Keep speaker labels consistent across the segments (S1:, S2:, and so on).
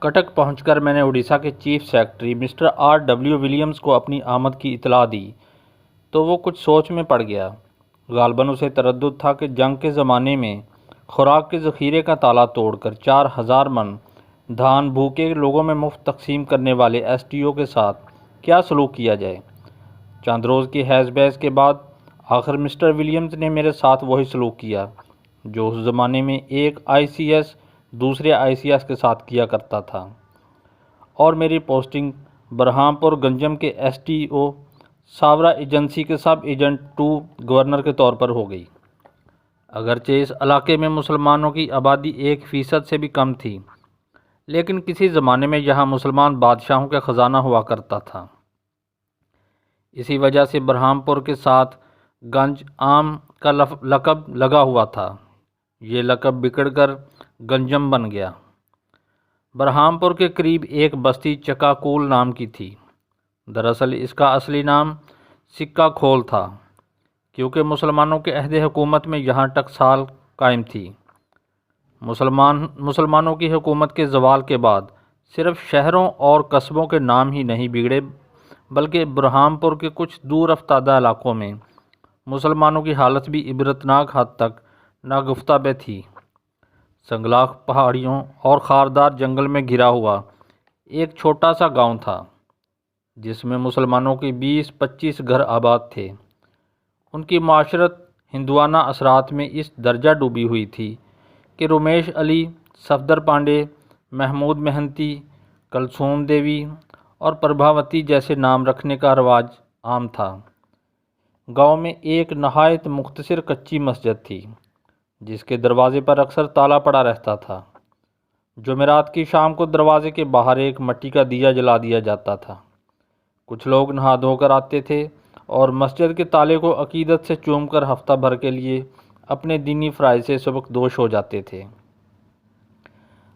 S1: کٹک پہنچ کر میں نے اڑیسہ کے chief secretary mister R.W. Williams کو اپنی آمد کی اطلاع دی تو وہ کچھ سوچ میں پڑ گیا۔ غالباً اسے تردد تھا کہ جنگ کے زمانے میں خوراک کے ذخیرے کا تالا توڑ کر 4000 من دھان بھوکے لوگوں میں مفت تقسیم کرنے والے SDO کے ساتھ کیا سلوک کیا جائے۔ چند روز کی حیض بحث کے بعد آخر مسٹر ولیمز نے میرے ساتھ وہی سلوک کیا جو اس زمانے میں ایک ICS دوسرے ICS کے ساتھ کیا کرتا تھا، اور میری پوسٹنگ برہام پور گنجم کے SDO ساورا ایجنسی کے سب ایجنٹ 2 گورنر کے طور پر ہو گئی۔ اگرچہ اس علاقے میں مسلمانوں کی آبادی 1% سے بھی کم تھی، لیکن کسی زمانے میں یہاں مسلمان بادشاہوں کا خزانہ ہوا کرتا تھا۔ اسی وجہ سے برہام پور کے ساتھ گنج عام کا لقب لگا ہوا تھا۔ یہ لقب بگڑ کر گنجم بن گیا۔ برہام پور کے قریب ایک بستی چکاکول نام کی تھی۔ دراصل اس کا اصلی نام سکہ کھول تھا، کیونکہ مسلمانوں کے عہد حکومت میں یہاں ٹکسال قائم تھی۔ مسلمانوں کی حکومت کے زوال کے بعد صرف شہروں اور قصبوں کے نام ہی نہیں بگڑے، بلکہ برہام پور کے کچھ دور افتادہ علاقوں میں مسلمانوں کی حالت بھی عبرتناک حد تک ناگفتہ تھی۔ سنگلاخ پہاڑیوں اور خاردار جنگل میں گھرا ہوا ایک چھوٹا سا گاؤں تھا، جس میں مسلمانوں کے 20-25 گھر آباد تھے۔ ان کی معاشرت ہندوانہ اثرات میں اس درجہ ڈوبی ہوئی تھی کہ رمیش علی، صفدر پانڈے، محمود مہنتی، کلثوم دیوی اور پربھاوتی جیسے نام رکھنے کا رواج عام تھا۔ گاؤں میں ایک نہایت مختصر کچی مسجد تھی، جس کے دروازے پر اکثر تالا پڑا رہتا تھا۔ جمعرات کی شام کو دروازے کے باہر ایک مٹی کا دیا جلا دیا جاتا تھا۔ کچھ لوگ نہا دھو کر آتے تھے اور مسجد کے تالے کو عقیدت سے چوم کر ہفتہ بھر کے لیے اپنے دینی فرائض سے سبکدوش ہو جاتے تھے۔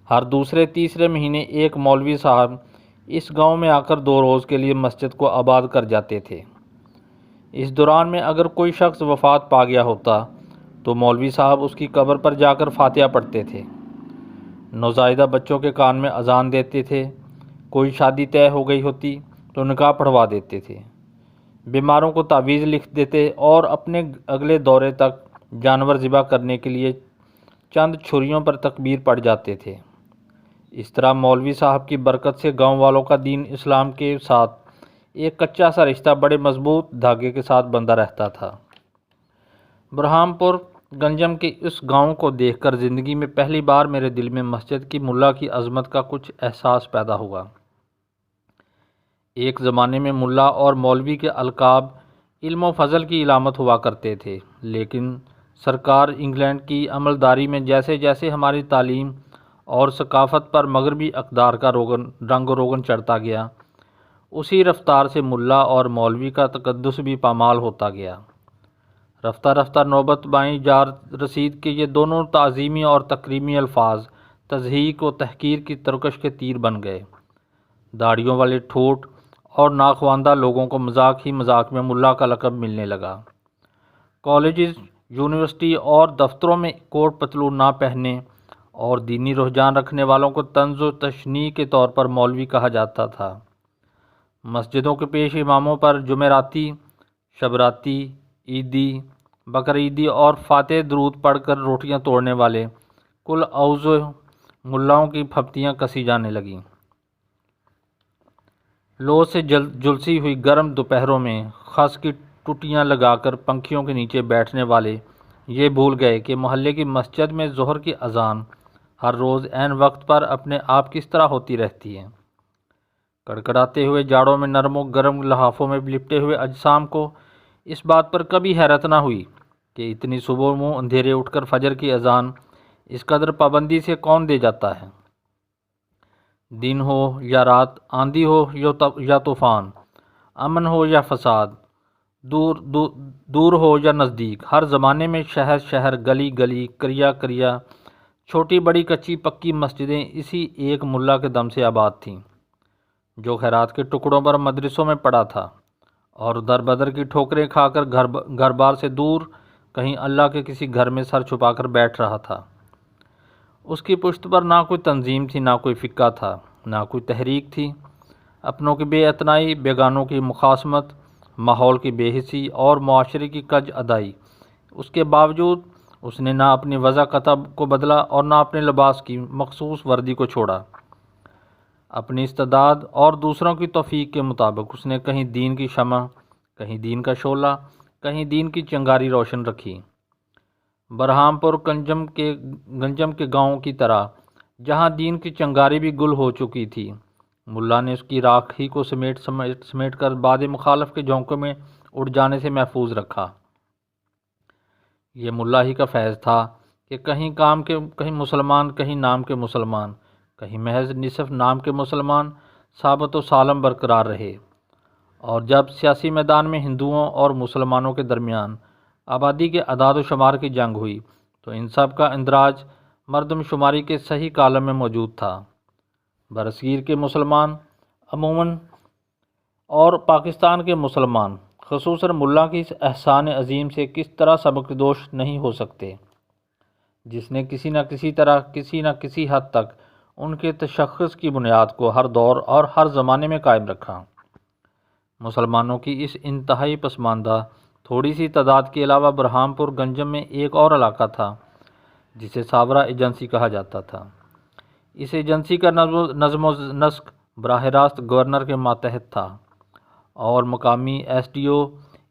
S1: ہر دوسرے تیسرے مہینے ایک مولوی صاحب اس گاؤں میں آ کر 2 روز کے لیے مسجد کو آباد کر جاتے تھے۔ اس دوران میں اگر کوئی شخص وفات پا گیا ہوتا تو مولوی صاحب اس کی قبر پر جا کر فاتحہ پڑھتے تھے، نوزائیدہ بچوں کے کان میں اذان دیتے تھے، کوئی شادی طے ہو گئی ہوتی تو نکاح پڑھوا دیتے تھے، بیماروں کو تعویذ لکھ دیتے اور اپنے اگلے دورے تک جانور ذبح کرنے کے لیے چند چھریوں پر تکبیر پڑھ جاتے تھے۔ اس طرح مولوی صاحب کی برکت سے گاؤں والوں کا دین اسلام کے ساتھ ایک کچا سا رشتہ بڑے مضبوط دھاگے کے ساتھ بندھا رہتا تھا۔ برہام پور گنجم کے اس گاؤں کو دیکھ کر زندگی میں پہلی بار میرے دل میں مسجد کی ملا کی عظمت کا کچھ احساس پیدا ہوا۔ ایک زمانے میں ملا اور مولوی کے القاب علم و فضل کی علامت ہوا کرتے تھے، لیکن سرکار انگلینڈ کی عملداری میں جیسے جیسے ہماری تعلیم اور ثقافت پر مغربی اقدار کا رنگ و روغن چڑھتا گیا، اسی رفتار سے ملا اور مولوی کا تقدس بھی پامال ہوتا گیا۔ رفتہ رفتہ نوبت بائیں جا رسید کہ یہ دونوں تعظیمی اور تکریمی الفاظ تضحیک و تحقیر کی ترکش کے تیر بن گئے۔ داڑھیوں والے ٹھوٹ اور ناخواندہ لوگوں کو مذاق ہی مذاق میں ملا کا لقب ملنے لگا۔ کالجز، یونیورسٹی اور دفتروں میں کوٹ پتلون نہ پہننے اور دینی رجحان رکھنے والوں کو طنز و تشنیع کے طور پر مولوی کہا جاتا تھا۔ مسجدوں کے پیش اماموں پر جمعراتی، شبراتی، عیدی، بقرعیدی اور فاتح درود پڑھ کر روٹیاں توڑنے والے کل اعوذ ملاؤں کی پھپتیاں کسی جانے لگیں۔ لو سے جلسی ہوئی گرم دوپہروں میں خس کی ٹوٹیاں لگا کر پنکھیوں کے نیچے بیٹھنے والے یہ بھول گئے کہ محلے کی مسجد میں ظہر کی اذان ہر روز عین وقت پر اپنے آپ کس طرح ہوتی رہتی ہے۔ کڑکڑاتے ہوئے جاڑوں میں نرم و گرم لحافوں میں لپٹے ہوئے اجسام کو اس بات پر کبھی حیرت نہ ہوئی کہ اتنی صبح منہ اندھیرے اٹھ کر فجر کی اذان اس قدر پابندی سے کون دے جاتا ہے۔ دن ہو یا رات، آندھی ہو یا طوفان، امن ہو یا فساد، دور ہو یا نزدیک، ہر زمانے میں شہر شہر، گلی گلی، کریا کریا، چھوٹی بڑی کچی پکی مسجدیں اسی ایک ملا کے دم سے آباد تھیں، جو خیرات کے ٹکڑوں پر مدرسوں میں پڑا تھا اور در بدر کی ٹھوکریں کھا کر گھر بار سے دور کہیں اللہ کے کسی گھر میں سر چھپا کر بیٹھ رہا تھا۔ اس کی پشت پر نہ کوئی تنظیم تھی، نہ کوئی فقہ تھا، نہ کوئی تحریک تھی۔ اپنوں کی بے اعتنائی، بیگانوں کی مخاصمت، ماحول کی بے حسی اور معاشرے کی کج ادائی، اس کے باوجود اس نے نہ اپنی وضع کتب کو بدلا اور نہ اپنے لباس کی مخصوص وردی کو چھوڑا۔ اپنی استعداد اور دوسروں کی توفیق کے مطابق اس نے کہیں دین کی شمع، کہیں دین کا شعلہ، کہیں دین کی چنگاری روشن رکھی۔ برہام پور گنجم کے گاؤں کی طرح جہاں دین کی چنگاری بھی گل ہو چکی تھی، ملا نے اس کی راکھ ہی کو سمیٹ کر باد مخالف کے جھونکوں میں اڑ جانے سے محفوظ رکھا۔ یہ ملا ہی کا فیض تھا کہ کہیں مسلمان، کہیں نام کے مسلمان، کہیں محض نصف نام کے مسلمان ثابت و سالم برقرار رہے، اور جب سیاسی میدان میں ہندوؤں اور مسلمانوں کے درمیان آبادی کے اعداد و شمار کی جنگ ہوئی تو ان سب کا اندراج مردم شماری کے صحیح کالم میں موجود تھا۔ برصغیر کے مسلمان عموماً اور پاکستان کے مسلمان خصوصاً ملا کی اس احسان عظیم سے کس طرح سبکدوش نہیں ہو سکتے، جس نے کسی نہ کسی طرح، کسی نہ کسی حد تک ان کے تشخص کی بنیاد کو ہر دور اور ہر زمانے میں قائم رکھا۔ مسلمانوں کی اس انتہائی پسماندہ تھوڑی سی تعداد کے علاوہ برہام پور گنجم میں ایک اور علاقہ تھا جسے ساورا ایجنسی کہا جاتا تھا۔ اس ایجنسی کا نظم و نسق براہ راست گورنر کے ماتحت تھا، اور مقامی ایس ڈی او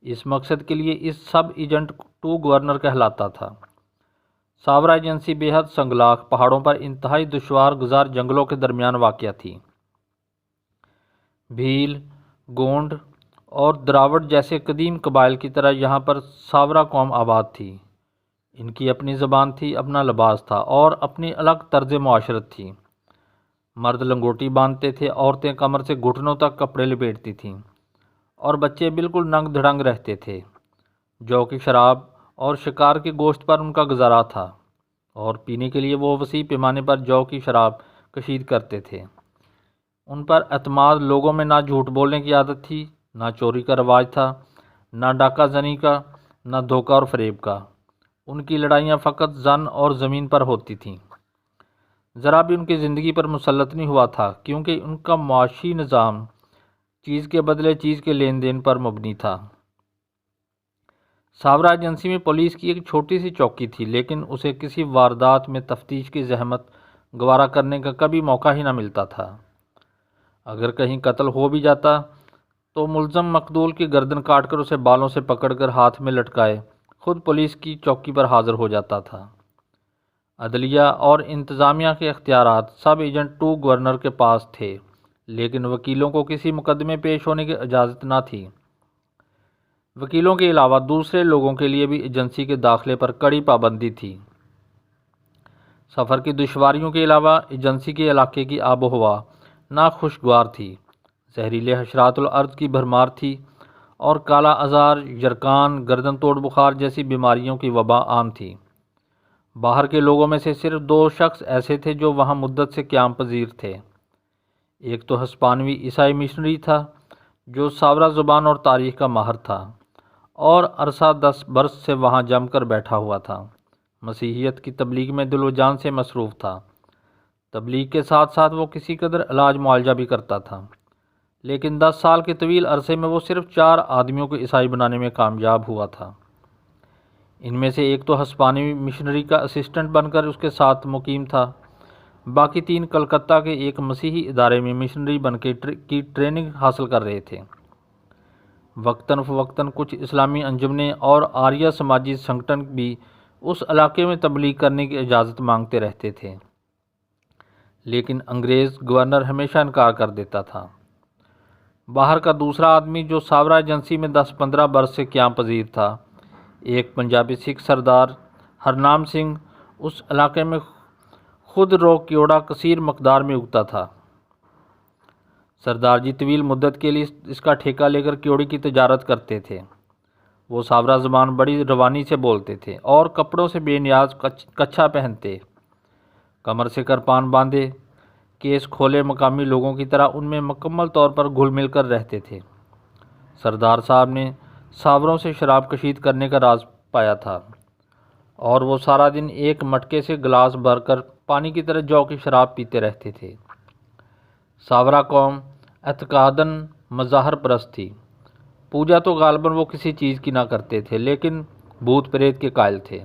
S1: اس مقصد کے لیے اس سب ایجنٹ ٹو گورنر کہلاتا تھا۔ ساورا ایجنسی بے حد سنگلاخ پہاڑوں پر انتہائی دشوار گزار جنگلوں کے درمیان واقع تھی۔ بھیل، گونڈ اور دراوڑ جیسے قدیم قبائل کی طرح یہاں پر ساورا قوم آباد تھی۔ ان کی اپنی زبان تھی، اپنا لباس تھا اور اپنی الگ طرز معاشرت تھی۔ مرد لنگوٹی باندھتے تھے، عورتیں کمر سے گھٹنوں تک کپڑے لپیٹتی تھیں، اور بچے بالکل ننگ دھڑنگ رہتے تھے۔ جو کی شراب اور شکار کے گوشت پر ان کا گزارا تھا، اور پینے کے لیے وہ وسیع پیمانے پر جو کی شراب کشید کرتے تھے۔ ان پر اعتماد لوگوں میں نہ جھوٹ بولنے کی عادت تھی، نہ چوری کا رواج تھا، نہ ڈاکہ زنی کا، نہ دھوکہ اور فریب کا۔ ان کی لڑائیاں فقط زن اور زمین پر ہوتی تھیں۔ ذرا بھی ان کی زندگی پر مسلط نہیں ہوا تھا، کیونکہ ان کا معاشی نظام چیز کے بدلے چیز کے لین دین پر مبنی تھا۔ ساورا ایجنسی میں پولیس کی ایک چھوٹی سی چوکی تھی، لیکن اسے کسی واردات میں تفتیش کی زحمت گوارا کرنے کا کبھی موقع ہی نہ ملتا تھا۔ اگر کہیں قتل ہو بھی جاتا تو ملزم مقتول کی گردن کاٹ کر اسے بالوں سے پکڑ کر ہاتھ میں لٹکائے خود پولیس کی چوکی پر حاضر ہو جاتا تھا۔ عدلیہ اور انتظامیہ کے اختیارات سب ایجنٹ ٹو گورنر کے پاس تھے، لیکن وکیلوں کو کسی مقدمے پیش ہونے کی اجازت نہ تھی۔ وکیلوں کے علاوہ دوسرے لوگوں کے لیے بھی ایجنسی کے داخلے پر کڑی پابندی تھی۔ سفر کی دشواریوں کے علاوہ ایجنسی کے علاقے کی آب و ہوا ناخوشگوار تھی۔ زہریلے حشرات الارض کی بھرمار تھی، اور کالا آزار، یرکان، گردن توڑ بخار جیسی بیماریوں کی وبا عام تھی۔ باہر کے لوگوں میں سے صرف 2 شخص ایسے تھے جو وہاں مدت سے قیام پذیر تھے۔ ایک تو ہسپانوی عیسائی مشنری تھا جو ساورا زبان اور تاریخ کا ماہر تھا، اور عرصہ 10 برس سے وہاں جم کر بیٹھا ہوا تھا۔ مسیحیت کی تبلیغ میں دل و جان سے مصروف تھا۔ تبلیغ کے ساتھ ساتھ وہ کسی قدر علاج معالجہ بھی کرتا تھا، لیکن 10 سال کے طویل عرصے میں وہ صرف 4 آدمیوں کو عیسائی بنانے میں کامیاب ہوا تھا۔ ان میں سے ایک تو ہسپانوی مشنری کا اسسٹنٹ بن کر اس کے ساتھ مقیم تھا، باقی 3 کلکتہ کے ایک مسیحی ادارے میں مشنری بن کے کی ٹریننگ حاصل کر رہے تھے۔ وقتاً فوقتاً کچھ اسلامی انجمنیں اور آریہ سماجی سنگٹھن بھی اس علاقے میں تبلیغ کرنے کی اجازت مانگتے رہتے تھے، لیکن انگریز گورنر ہمیشہ انکار کر دیتا تھا۔ باہر کا دوسرا آدمی جو ساورا ایجنسی میں 10-15 برس سے قیام پذیر تھا، ایک پنجابی سکھ سردار ہرنام سنگھ، اس علاقے میں خود رو کیوڑا کثیر مقدار میں اگتا تھا۔ سردار جی طویل مدت کے لیے اس کا ٹھیکہ لے کر کیوڑی کی تجارت کرتے تھے۔ وہ ساورا زبان بڑی روانی سے بولتے تھے اور کپڑوں سے بے نیاز کچھا پہنتے، کمر سے کرپان باندھے، کیس کھولے مقامی لوگوں کی طرح ان میں مکمل طور پر گھل مل کر رہتے تھے۔ سردار صاحب نے ساوروں سے شراب کشید کرنے کا راز پایا تھا، اور وہ سارا دن ایک مٹکے سے گلاس بھر کر پانی کی طرح جو کی شراب پیتے رہتے تھے۔ ساورا قوم اعتقاداً مظاہر پرست تھی۔ پوجا تو غالباً وہ کسی چیز کی نہ کرتے تھے، لیکن بھوت پریت کے قائل تھے،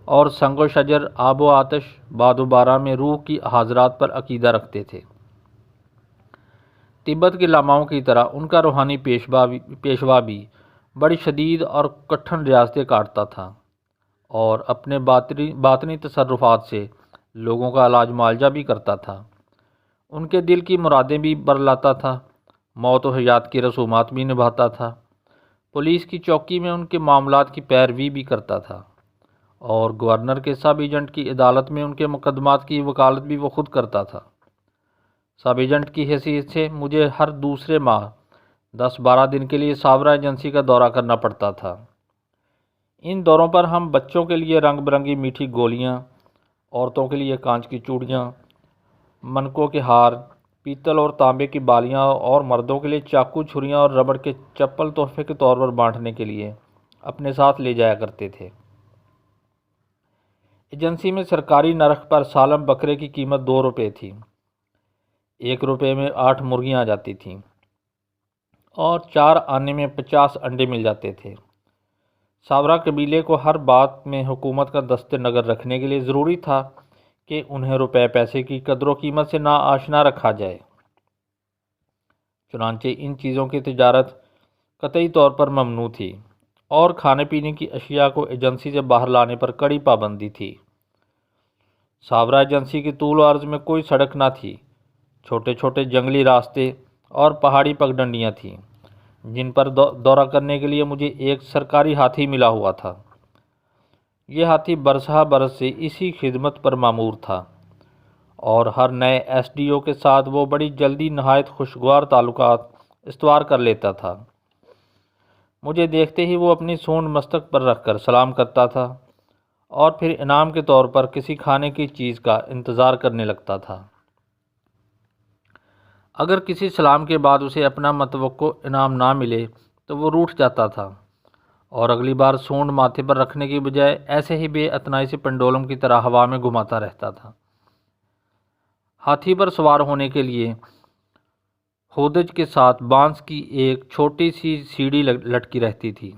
S1: اور سنگ و شجر، آب و آتش، باد و باران میں روح کی حاضرات پر عقیدہ رکھتے تھے۔ تبت کے لاماؤں کی طرح ان کا روحانی پیشوا بھی بڑی شدید اور کٹھن ریاضتیں کاٹتا تھا، اور اپنے باطنی تصرفات سے لوگوں کا علاج معالجہ بھی کرتا تھا۔ ان کے دل کی مرادیں بھی برلاتا تھا، موت و حیات کی رسومات بھی نبھاتا تھا، پولیس کی چوکی میں ان کے معاملات کی پیروی بھی کرتا تھا، اور گورنر کے سب ایجنٹ کی عدالت میں ان کے مقدمات کی وکالت بھی وہ خود کرتا تھا۔ سب ایجنٹ کی حیثیت سے مجھے ہر دوسرے ماہ 10-12 دن کے لیے ساورا ایجنسی کا دورہ کرنا پڑتا تھا۔ ان دوروں پر ہم بچوں کے لیے رنگ برنگی میٹھی گولیاں، عورتوں کے لیے کانچ کی چوڑیاں، منکوں کے ہار، پیتل اور تانبے کی بالیاں، اور مردوں کے لیے چاقو، چھریاں اور ربڑ کے چپل تحفے کے طور پر بانٹنے کے لیے اپنے ساتھ لے جایا کرتے تھے۔ ایجنسی میں سرکاری نرخ پر سالم بکرے کی قیمت 2 روپے تھی۔ 1 روپے میں 8 مرغیاں آ جاتی تھیں، اور 4 آنے میں 50 انڈے مل جاتے تھے۔ ساورا قبیلے کو ہر بات میں حکومت کا دست نظر رکھنے کے لیے ضروری تھا کہ انہیں روپے پیسے کی قدر و قیمت سے ناآشنا رکھا جائے۔ چنانچہ ان چیزوں کی تجارت قطعی طور پر ممنوع تھی، اور کھانے پینے کی اشیاء کو ایجنسی سے باہر لانے پر کڑی پابندی تھی۔ ساورا ایجنسی کی طول و عرض میں کوئی سڑک نہ تھی۔ چھوٹے چھوٹے جنگلی راستے اور پہاڑی پگڈنڈیاں تھیں، جن پر دورہ کرنے کے لیے مجھے ایک سرکاری ہاتھی ملا ہوا تھا۔ یہ ہاتھی برسہ برس سے اسی خدمت پر مامور تھا، اور ہر نئے ایس ڈی او کے ساتھ وہ بڑی جلدی نہایت خوشگوار تعلقات استوار کر لیتا تھا۔ مجھے دیکھتے ہی وہ اپنی سونڈ مستک پر رکھ کر سلام کرتا تھا، اور پھر انعام کے طور پر کسی کھانے کی چیز کا انتظار کرنے لگتا تھا۔ اگر کسی سلام کے بعد اسے اپنا متوقع انعام نہ ملے تو وہ روٹھ جاتا تھا، اور اگلی بار سونڈ ماتھے پر رکھنے کی بجائے ایسے ہی بے اتنائی سے پنڈولم کی طرح ہوا میں گھماتا رہتا تھا۔ ہاتھی پر سوار ہونے کے لیے ہودج کے ساتھ بانس کی ایک چھوٹی سی سیڑھی لٹکی رہتی تھی،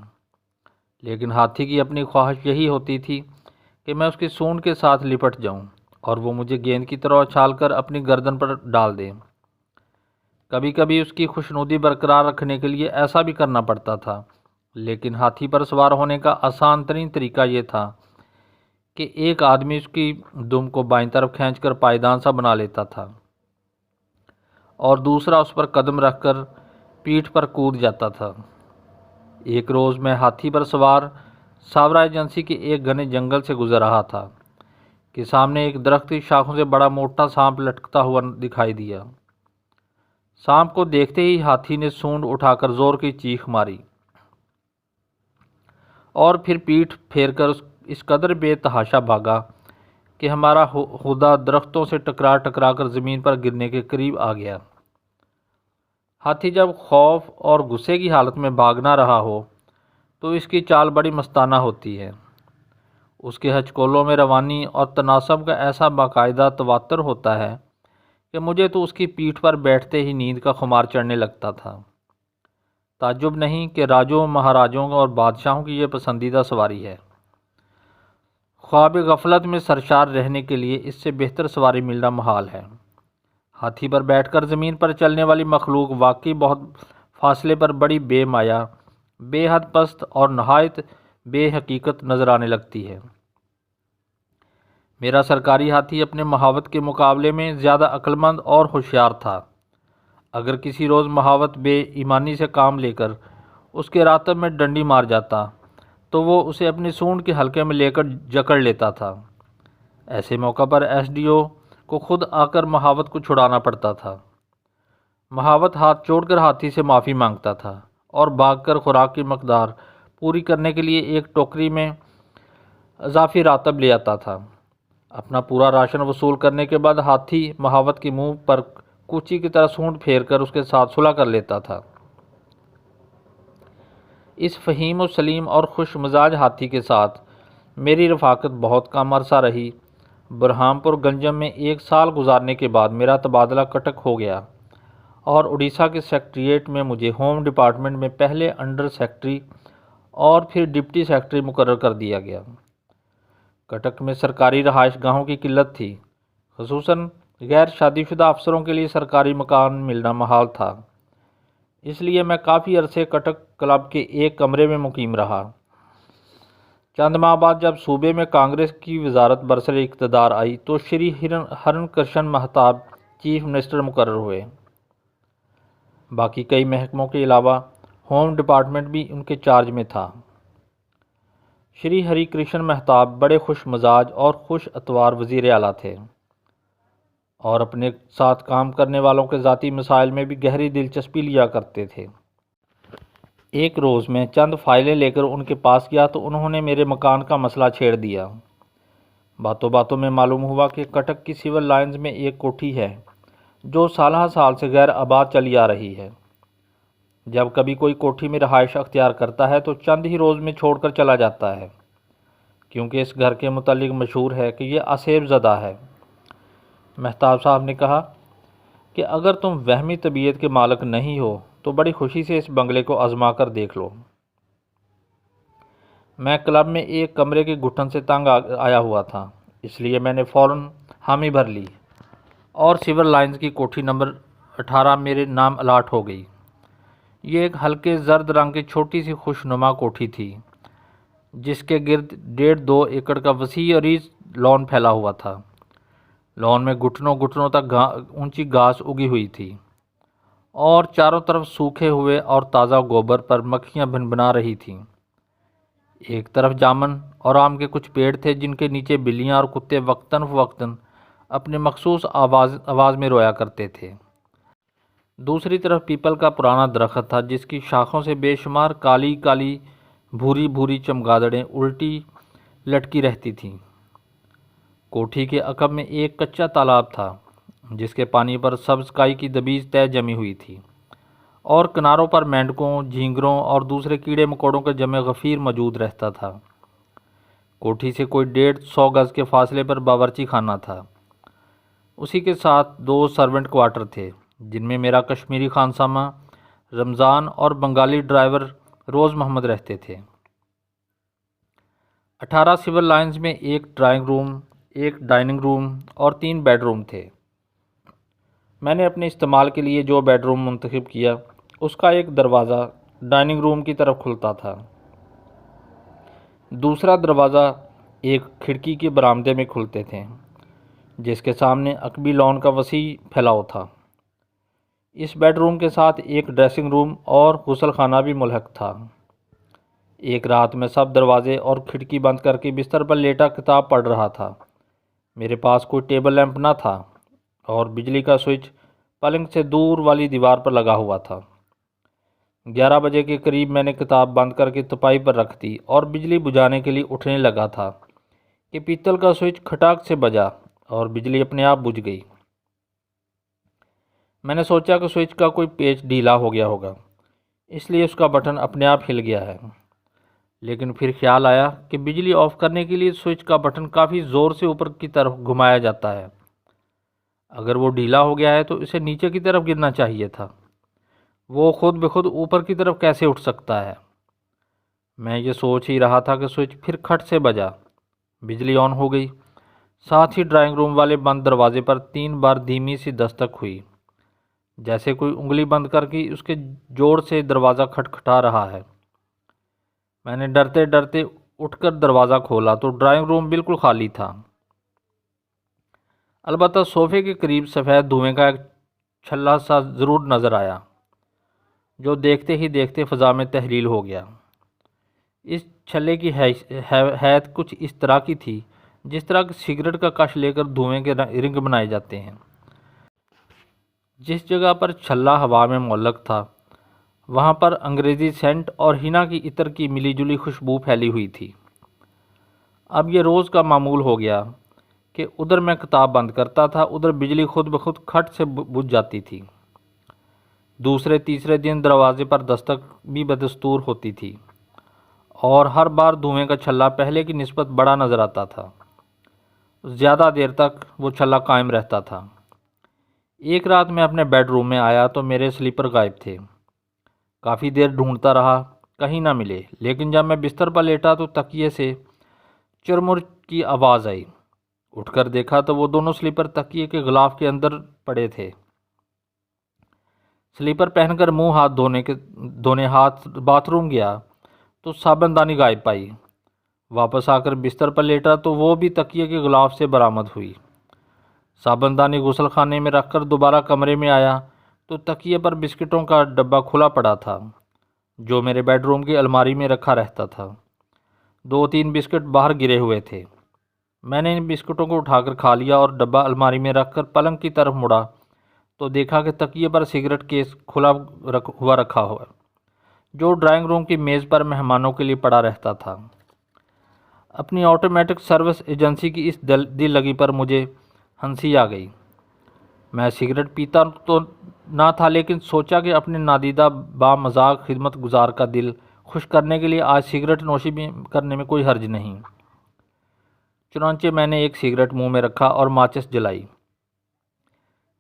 S1: لیکن ہاتھی کی اپنی خواہش یہی ہوتی تھی کہ میں اس کی سونڈ کے ساتھ لپٹ جاؤں، اور وہ مجھے گیند کی طرح اچھال کر اپنی گردن پر ڈال دے۔ کبھی کبھی اس کی خوشنودی برقرار رکھنے کے لیے ایسا بھی کرنا پڑتا تھا، لیکن ہاتھی پر سوار ہونے کا آسان ترین طریقہ یہ تھا کہ ایک آدمی اس کی دم کو بائیں طرف کھینچ کر پائیدان سا بنا لیتا تھا، اور دوسرا اس پر قدم رکھ کر پیٹھ پر کود جاتا تھا۔ ایک روز میں ہاتھی پر سوار ساورا ایجنسی کے ایک گھنے جنگل سے گزر رہا تھا کہ سامنے ایک درخت کی شاخوں سے بڑا موٹا سانپ لٹکتا ہوا دکھائی دیا۔ سانپ کو دیکھتے ہی ہاتھی نے سونڈ اٹھا کر زور کی چیخ ماری، اور پھر پیٹھ پھیر کر اس قدر بے تحاشا بھاگا کہ ہمارا ہودا درختوں سے ٹکرا کر زمین پر گرنے کے قریب آ گیا۔ ہاتھی جب خوف اور غصے کی حالت میں بھاگ نہ رہا ہو تو اس کی چال بڑی مستانہ ہوتی ہے۔ اس کے ہچکولوں میں روانی اور تناسب کا ایسا باقاعدہ تواتر ہوتا ہے کہ مجھے تو اس کی پیٹھ پر بیٹھتے ہی نیند کا خمار چڑھنے لگتا تھا۔ تعجب نہیں کہ راجوں، مہاراجوں اور بادشاہوں کی یہ پسندیدہ سواری ہے۔ خواب غفلت میں سرشار رہنے کے لیے اس سے بہتر سواری ملنا محال ہے۔ ہاتھی پر بیٹھ کر زمین پر چلنے والی مخلوق واقعی بہت فاصلے پر بڑی بے مایا، بے حد پست اور نہایت بے حقیقت نظر آنے لگتی ہے۔ میرا سرکاری ہاتھی اپنے مہاوت کے مقابلے میں زیادہ عقلمند اور ہوشیار تھا۔ اگر کسی روز مہاوت بے ایمانی سے کام لے کر اس کے راتب میں ڈنڈی مار جاتا تو وہ اسے اپنی سونڈ کے حلقے میں لے کر جکڑ لیتا تھا۔ ایسے موقع پر ایس ڈی او کو خود آ کر مہاوت کو چھڑانا پڑتا تھا۔ مہاوت ہاتھ جوڑ کر ہاتھی سے معافی مانگتا تھا، اور بھاگ کر خوراک کی مقدار پوری کرنے کے لیے ایک ٹوکری میں اضافی راتب لے آتا تھا۔ اپنا پورا راشن وصول کرنے کے بعد ہاتھی مہاوت کے منہ پر کوچی کی طرح سونڈ پھیر کر اس کے ساتھ صلح کر لیتا تھا۔ اس فہیم و سلیم اور خوش مزاج ہاتھی کے ساتھ میری رفاقت بہت کم عرصہ رہی۔ برہام پور گنجم میں 1 سال گزارنے کے بعد میرا تبادلہ کٹک ہو گیا، اور اڑیسہ کے سیکریٹریٹ میں مجھے ہوم ڈپارٹمنٹ میں پہلے انڈر سیکرٹری اور پھر ڈپٹی سیکرٹری مقرر کر دیا گیا۔ کٹک میں سرکاری رہائش گاہوں کی قلت تھی، خصوصاً غیر شادی شدہ افسروں کے لیے سرکاری مکان ملنا محال تھا، اس لیے میں کافی عرصے کٹک کلب کے ایک کمرے میں مقیم رہا۔ چند ماہ بعد جب صوبے میں کانگریس کی وزارت برسر اقتدار آئی تو شری ہرن کرشن مہتاب چیف منسٹر مقرر ہوئے۔ باقی کئی محکموں کے علاوہ ہوم ڈپارٹمنٹ بھی ان کے چارج میں تھا۔ شری ہری کرشن مہتاب بڑے خوش مزاج اور خوش اتوار وزیر اعلیٰ تھے اور اپنے ساتھ کام کرنے والوں کے ذاتی مسائل میں بھی گہری دلچسپی لیا کرتے تھے۔ ایک روز میں چند فائلیں لے کر ان کے پاس گیا تو انہوں نے میرے مکان کا مسئلہ چھیڑ دیا۔ باتوں باتوں میں معلوم ہوا کہ کٹک کی سول لائنز میں ایک کوٹھی ہے جو سالہ سال سے غیر آباد چلی آ رہی ہے۔ جب کبھی کوئی کوٹھی میں رہائش اختیار کرتا ہے تو چند ہی روز میں چھوڑ کر چلا جاتا ہے، کیونکہ اس گھر کے متعلق مشہور ہے کہ یہ آسیب زدہ ہے۔ مہتاب صاحب نے کہا کہ اگر تم وہمی طبیعت کے مالک نہیں ہو تو بڑی خوشی سے اس بنگلے کو آزما کر دیکھ لو۔ میں کلب میں ایک کمرے کے گھٹن سے تنگ آیا ہوا تھا، اس لیے میں نے فوراً حامی بھر لی اور سول لائنز کی کوٹھی نمبر 18 میرے نام الاٹ ہو گئی۔ یہ ایک ہلکے زرد رنگ کی چھوٹی سی خوشنما کوٹھی تھی جس کے گرد 1.5-2 ایکڑ کا وسیع عریض لان پھیلا ہوا تھا۔ لان میں گھٹنوں گھٹنوں تک اونچی گھاس اگی ہوئی تھی اور چاروں طرف سوکھے ہوئے اور تازہ گوبر پر مکھیاں بھنبھنا رہی تھیں۔ ایک طرف جامن اور آم کے کچھ پیڑ تھے جن کے نیچے بلیاں اور کتے وقتاً فوقتاً اپنے مخصوص آواز میں رویا کرتے تھے۔ دوسری طرف پیپل کا پرانا درخت تھا جس کی شاخوں سے بے شمار کالی کالی بھوری بھوری چمگادڑیں الٹی لٹکی رہتی تھیں۔ کوٹھی کے عقب میں ایک کچا تالاب تھا جس کے پانی پر سبز کائی کی دبیج طے جمی ہوئی تھی اور کناروں پر مینڈکوں، جھینگروں اور دوسرے کیڑے مکوڑوں کا جمع غفیر موجود رہتا تھا۔ کوٹھی سے کوئی 150 گز کے فاصلے پر باورچی خانہ تھا۔ اسی کے ساتھ 2 سرونٹ کوارٹر تھے جن میں میرا کشمیری خانسامہ رمضان اور بنگالی ڈرائیور روز محمد رہتے تھے۔ 18 سول لائنز میں ایک ڈرائنگ روم، ایک ڈائننگ روم اور 3 بیڈ روم تھے۔ میں نے اپنے استعمال کے لیے جو بیڈ روم منتخب کیا اس کا ایک دروازہ ڈائننگ روم کی طرف کھلتا تھا۔ دوسرا دروازہ ایک کھڑکی کے برآمدے میں کھلتے تھے جس کے سامنے عقبی لان کا وسیع پھیلاؤ تھا۔ اس بیڈ روم کے ساتھ ایک ڈریسنگ روم اور غسل خانہ بھی ملحق تھا۔ ایک رات میں سب دروازے اور کھڑکی بند کر کے بستر پر لیٹا کتاب پڑھ رہا تھا۔ میرے پاس کوئی ٹیبل لیمپ نہ تھا اور بجلی کا سوئچ پلنگ سے دور والی دیوار پر لگا ہوا تھا۔ 11 بجے کے قریب میں نے کتاب بند کر کے تپائی پر رکھ دی اور بجلی بجھانے کے لیے اٹھنے لگا تھا کہ پیتل کا سوئچ کھٹاک سے بجا اور بجلی اپنے آپ بجھ گئی۔ میں نے سوچا کہ سوئچ کا کوئی پیچ ڈھیلا ہو گیا ہوگا، اس لیے اس کا بٹن اپنے آپ ہل گیا ہے، لیکن پھر خیال آیا کہ بجلی آف کرنے کے لیے سوئچ کا بٹن کافی زور سے اوپر کی طرف گھمایا جاتا ہے۔ اگر وہ ڈھیلا ہو گیا ہے تو اسے نیچے کی طرف گرنا چاہیے تھا، وہ خود بخود اوپر کی طرف کیسے اٹھ سکتا ہے؟ میں یہ سوچ ہی رہا تھا کہ سوئچ پھر کھٹ سے بجا، بجلی آن ہو گئی، ساتھ ہی ڈرائنگ روم والے بند دروازے پر 3 بار دھیمی سی دستک ہوئی، جیسے کوئی انگلی بند کر کے اس کے جوڑ سے دروازہ کھٹکھٹا رہا ہے۔ میں نے ڈرتے ڈرتے اٹھ کر دروازہ کھولا تو ڈرائنگ روم بالکل خالی تھا، البتہ صوفے کے قریب سفید دھوئیں کا ایک چھلا سا ضرور نظر آیا جو دیکھتے ہی دیکھتے فضا میں تحلیل ہو گیا۔ اس چھلے کی حیت کچھ اس طرح کی تھی جس طرح کہ سگریٹ کا کش لے کر دھوئیں کے رنگ بنائے جاتے ہیں۔ جس جگہ پر چھلا ہوا میں معلق تھا وہاں پر انگریزی سینٹ اور ہینا کی عطر کی ملی جلی خوشبو پھیلی ہوئی تھی۔ اب یہ روز کا معمول ہو گیا کہ ادھر میں کتاب بند کرتا تھا، ادھر بجلی خود بخود کھٹ سے بجھ جاتی تھی۔ دوسرے تیسرے دن دروازے پر دستک بھی بدستور ہوتی تھی اور ہر بار دھوئیں کا چھلا پہلے کی نسبت بڑا نظر آتا تھا۔ زیادہ دیر تک وہ چھلا قائم رہتا تھا۔ ایک رات میں اپنے بیڈ روم میں آیا تو میرے سلیپر غائب تھے۔ کافی دیر ڈھونڈتا رہا، کہیں نہ ملے، لیکن جب میں بستر پر لیٹا تو تکیے سے چرمر کی آواز آئی۔ اٹھ کر دیکھا تو وہ دونوں سلیپر تکیے کے غلاف کے اندر پڑے تھے۔ سلیپر پہن کر منہ ہاتھ دھونے باتھ روم گیا تو صابن دانی غائب پائی۔ واپس آ کر بستر پر لیٹا تو وہ بھی تکیے کے غلاف سے برآمد ہوئی۔ صابن دانی غسل خانے میں رکھ کر دوبارہ کمرے میں آیا تو تکیے پر بسکٹوں کا ڈبہ کھلا پڑا تھا جو میرے بیڈ روم کی الماری میں رکھا رہتا تھا۔ 2-3 بسکٹ باہر گرے ہوئے تھے۔ میں نے ان بسکٹوں کو اٹھا کر کھا لیا اور ڈبہ الماری میں رکھ کر پلنگ کی طرف مڑا تو دیکھا کہ تکیے پر سگریٹ کیس کھلا ہوا رکھا ہوا جو ڈرائنگ روم کی میز پر مہمانوں کے لیے پڑا رہتا تھا۔ اپنی آٹومیٹک سروس ایجنسی کی اس دل لگی پر مجھے ہنسی آ گئی۔ میں سگریٹ پیتا تو نہ تھا، لیکن سوچا کہ اپنے نادیدہ با مذاق خدمت گزار کا دل خوش کرنے کے لیے آج سگریٹ نوشی بھی کرنے میں کوئی حرج نہیں۔ چنانچہ میں نے ایک سگریٹ منہ میں رکھا اور ماچس جلائی۔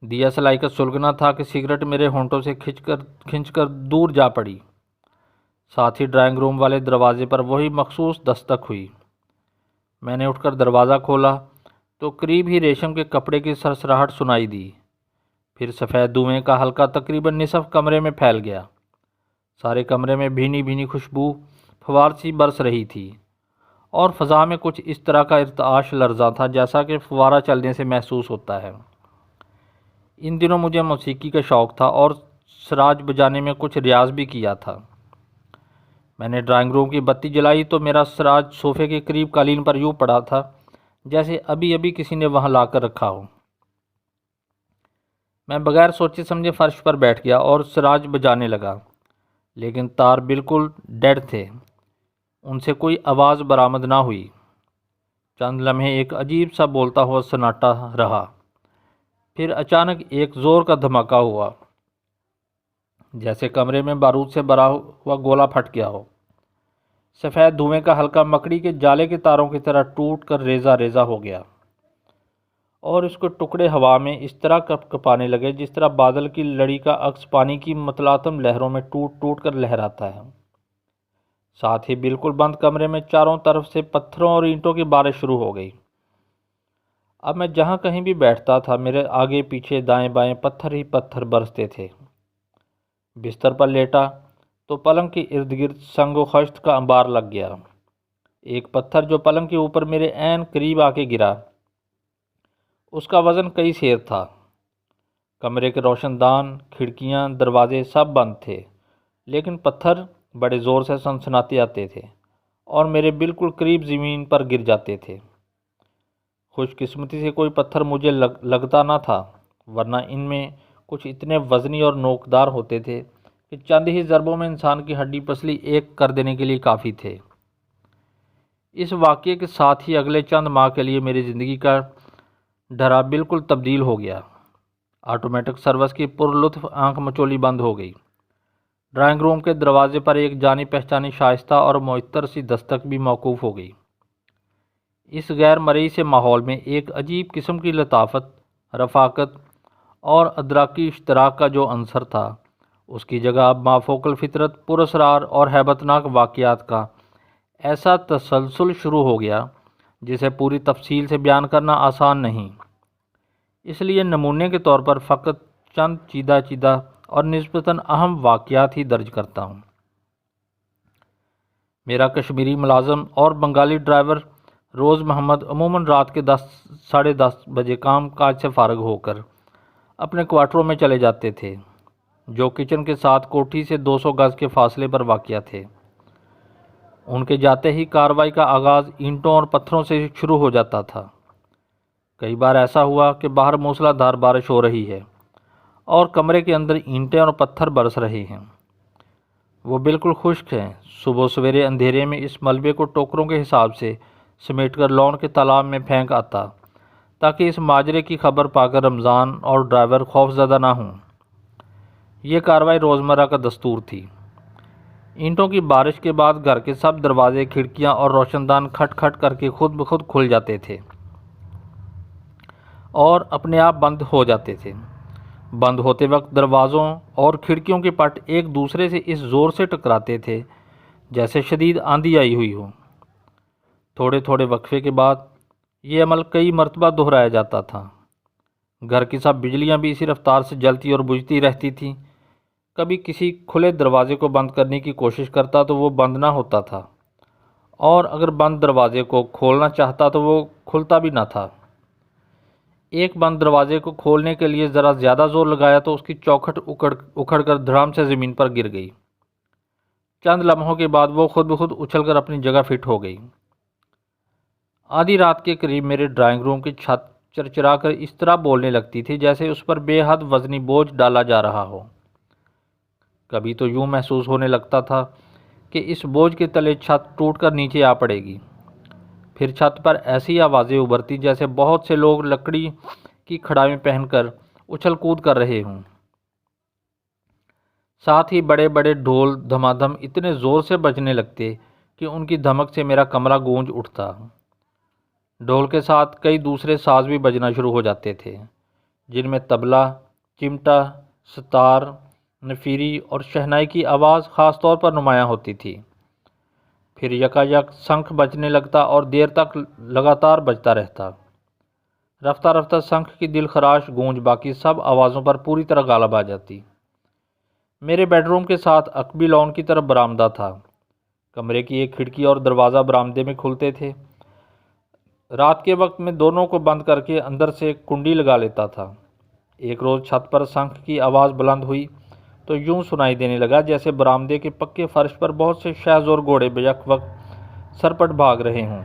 S1: دیا سلائی کا سلگنا تھا کہ سگریٹ میرے ہونٹوں سے کھنچ کر دور جا پڑی۔ ساتھ ہی ڈرائنگ روم والے دروازے پر وہی مخصوص دستک ہوئی۔ میں نے اٹھ کر دروازہ کھولا تو قریب ہی ریشم کے کپڑے کی سرسراہٹ سنائی دی۔ پھر سفید دھوئیں کا حلقہ تقریباً نصف کمرے میں پھیل گیا۔ سارے کمرے میں بھینی بھینی خوشبو فوار سی برس رہی تھی اور فضا میں کچھ اس طرح کا ارتعاش لرزاں تھا جیسا کہ فوارہ چلنے سے محسوس ہوتا ہے۔ ان دنوں مجھے موسیقی کا شوق تھا اور سراج بجانے میں کچھ ریاض بھی کیا تھا۔ میں نے ڈرائنگ روم کی بتی جلائی تو میرا سراج صوفے کے قریب قالین پر یوں پڑا تھا جیسے ابھی ابھی کسی نے وہاں لا کر رکھا ہو۔ میں بغیر سوچے سمجھے فرش پر بیٹھ گیا اور سراج بجانے لگا، لیکن تار بالکل ڈیڈ تھے، ان سے کوئی آواز برآمد نہ ہوئی۔ چند لمحے ایک عجیب سا بولتا ہوا سناٹا رہا، پھر اچانک ایک زور کا دھماکہ ہوا، جیسے کمرے میں بارود سے بھرا ہوا گولہ پھٹ گیا ہو۔ سفید دھوئیں کا حلقہ مکڑی کے جالے کے تاروں کی طرح ٹوٹ کر ریزہ ریزہ ہو گیا اور اس کے ٹکڑے ہوا میں اس طرح کپانے لگے جس طرح بادل کی لڑی کا عکس پانی کی متلاطم لہروں میں ٹوٹ ٹوٹ کر لہراتا ہے۔ ساتھ ہی بالکل بند کمرے میں چاروں طرف سے پتھروں اور اینٹوں کی بارش شروع ہو گئی۔ اب میں جہاں کہیں بھی بیٹھتا تھا میرے آگے پیچھے دائیں بائیں پتھر ہی پتھر برستے تھے۔ بستر پر لیٹا تو پلنگ کے ارد گرد سنگ و خشت کا انبار لگ گیا۔ ایک پتھر جو پلنگ کے اوپر میرے عین قریب آ کے گرا، اس کا وزن کئی سیر تھا۔ کمرے کے روشن دان، کھڑکیاں، دروازے سب بند تھے، لیکن پتھر بڑے زور سے سنسناتے آتے تھے اور میرے بالکل قریب زمین پر گر جاتے تھے۔ خوش قسمتی سے کوئی پتھر مجھے لگتا نہ تھا، ورنہ ان میں کچھ اتنے وزنی اور نوکدار ہوتے تھے کہ چند ہی ضربوں میں انسان کی ہڈی پسلی ایک کر دینے کے لیے کافی تھے۔ اس واقعے کے ساتھ ہی اگلے چند ماہ کے لیے میری زندگی کا ڈھرا بالکل تبدیل ہو گیا۔ آٹومیٹک سروس کی پرلطف آنکھ مچولی بند ہو گئی۔ ڈرائنگ روم کے دروازے پر ایک جانی پہچانی شائستہ اور معطر سی دستک بھی موقوف ہو گئی۔ اس غیر مرئی سے ماحول میں ایک عجیب قسم کی لطافت، رفاقت اور ادراکی اشتراک کا جو عنصر تھا، اس کی جگہ اب مافوق الفطرت پراسرار اور ہیبتناک واقعات کا ایسا تسلسل شروع ہو گیا جسے پوری تفصیل سے بیان کرنا آسان نہیں۔ اس لیے نمونے کے طور پر فقط چند چیدہ اور نسبتاً اہم واقعات ہی درج کرتا ہوں۔ میرا کشمیری ملازم اور بنگالی ڈرائیور روز محمد عموماً رات کے 10-10:30 بجے کام کاج سے فارغ ہو کر اپنے کوارٹروں میں چلے جاتے تھے، جو کچن کے ساتھ کوٹھی سے 200 گز کے فاصلے پر واقع تھے۔ ان کے جاتے ہی کارروائی کا آغاز اینٹوں اور پتھروں سے شروع ہو جاتا تھا۔ کئی بار ایسا ہوا کہ باہر موسلا دھار بارش ہو رہی ہے اور کمرے کے اندر اینٹیں اور پتھر برس رہے ہیں۔ وہ بالکل خشک ہیں۔ صبح سویرے اندھیرے میں اس ملبے کو ٹوکروں کے حساب سے سمیٹ کر لون کے تالاب میں پھینک آتا تاکہ اس ماجرے کی خبر پا کر رمضان اور ڈرائیور خوف زدہ نہ ہوں۔ یہ کارروائی روزمرہ کا دستور تھی۔ اینٹوں کی بارش کے بعد گھر کے سب دروازے، کھڑکیاں اور روشن دان کھٹ کھٹ کر کے خود بخود کھل جاتے تھے اور اپنے آپ بند ہو جاتے تھے۔ بند ہوتے وقت دروازوں اور کھڑکیوں کے پٹ ایک دوسرے سے اس زور سے ٹکراتے تھے جیسے شدید آندھی آئی ہوئی ہو۔ تھوڑے تھوڑے وقفے کے بعد یہ عمل کئی مرتبہ دہرایا جاتا تھا۔ گھر کی سب بجلیاں بھی اسی رفتار سے جلتی اور بجھتی رہتی تھیں۔ کبھی کسی کھلے دروازے کو بند کرنے کی کوشش کرتا تو وہ بند نہ ہوتا تھا، اور اگر بند دروازے کو کھولنا چاہتا تو وہ کھلتا بھی نہ تھا۔ ایک بند دروازے کو کھولنے کے لیے ذرا زیادہ زور لگایا تو اس کی چوکھٹ اکھڑ کر دھڑام سے زمین پر گر گئی۔ چند لمحوں کے بعد وہ خود بخود اچھل کر اپنی جگہ فٹ ہو گئی۔ آدھی رات کے قریب میرے ڈرائنگ روم کی چھت چرچرا کر اس طرح بولنے لگتی تھی جیسے اس پر بے حد وزنی بوجھ ڈالا جا رہا ہو۔ کبھی تو یوں محسوس ہونے لگتا تھا کہ اس بوجھ کے تلے چھت ٹوٹ کر نیچے آ پڑے گی۔ پھر چھت پر ایسی آوازیں ابھرتی جیسے بہت سے لوگ لکڑی کی کھڑائیں پہن کر اچھل کود کر رہے ہوں۔ ساتھ ہی بڑے بڑے ڈھول دھما دھم اتنے زور سے بجنے لگتے کہ ان کی دھمک سے میرا کمرہ گونج اٹھتا۔ ڈھول کے ساتھ کئی دوسرے ساز بھی بجنا شروع ہو جاتے تھے، جن میں طبلہ، چمٹا، ستار، نفیری اور شہنائی کی آواز خاص طور پر نمایاں ہوتی تھی۔ پھر یکا یک شنکھ بجنے لگتا اور دیر تک لگاتار بجتا رہتا۔ رفتہ رفتہ شنکھ کی دل خراش گونج باقی سب آوازوں پر پوری طرح غالب آ جاتی۔ میرے بیڈ روم کے ساتھ عقبی لان کی طرف برآمدہ تھا۔ کمرے کی ایک کھڑکی اور دروازہ برآمدے میں کھلتے تھے۔ رات کے وقت میں دونوں کو بند کر کے اندر سے کنڈی لگا لیتا تھا۔ ایک روز چھت پر شنکھ کی آواز بلند ہوئی تو یوں سنائی دینے لگا جیسے برآمدے کے پکے فرش پر بہت سے شہزور گھوڑے بیک وقت سرپٹ بھاگ رہے ہوں۔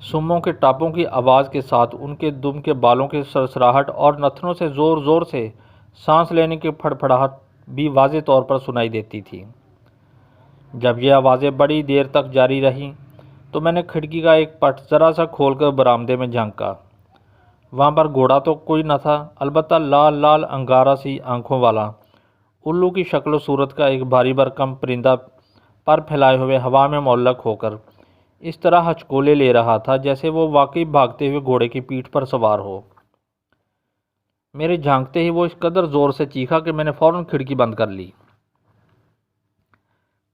S1: سموں کے ٹاپوں کی آواز کے ساتھ ان کے دم کے بالوں کے سرسراہٹ اور نتنوں سے زور زور سے سانس لینے کی پھڑپھڑاہٹ بھی واضح طور پر سنائی دیتی تھی۔ جب یہ آوازیں بڑی دیر تک جاری رہیں تو میں نے کھڑکی کا ایک پٹ ذرا سا کھول کر برآمدے میں جھانکا۔ وہاں پر گھوڑا تو کوئی نہ تھا، البتہ لال لال انگارہ سی آنکھوں والا الو کی شکل و صورت کا ایک بھاری بھرکم پرندہ پر پھیلائے ہوئے ہوا میں معلق ہو کر اس طرح ہچکولے لے رہا تھا جیسے وہ واقعی بھاگتے ہوئے گھوڑے کی پیٹھ پر سوار ہو۔ میرے جھانکتے ہی وہ اس قدر زور سے چیخا کہ میں نے فوراً کھڑکی بند کر لی۔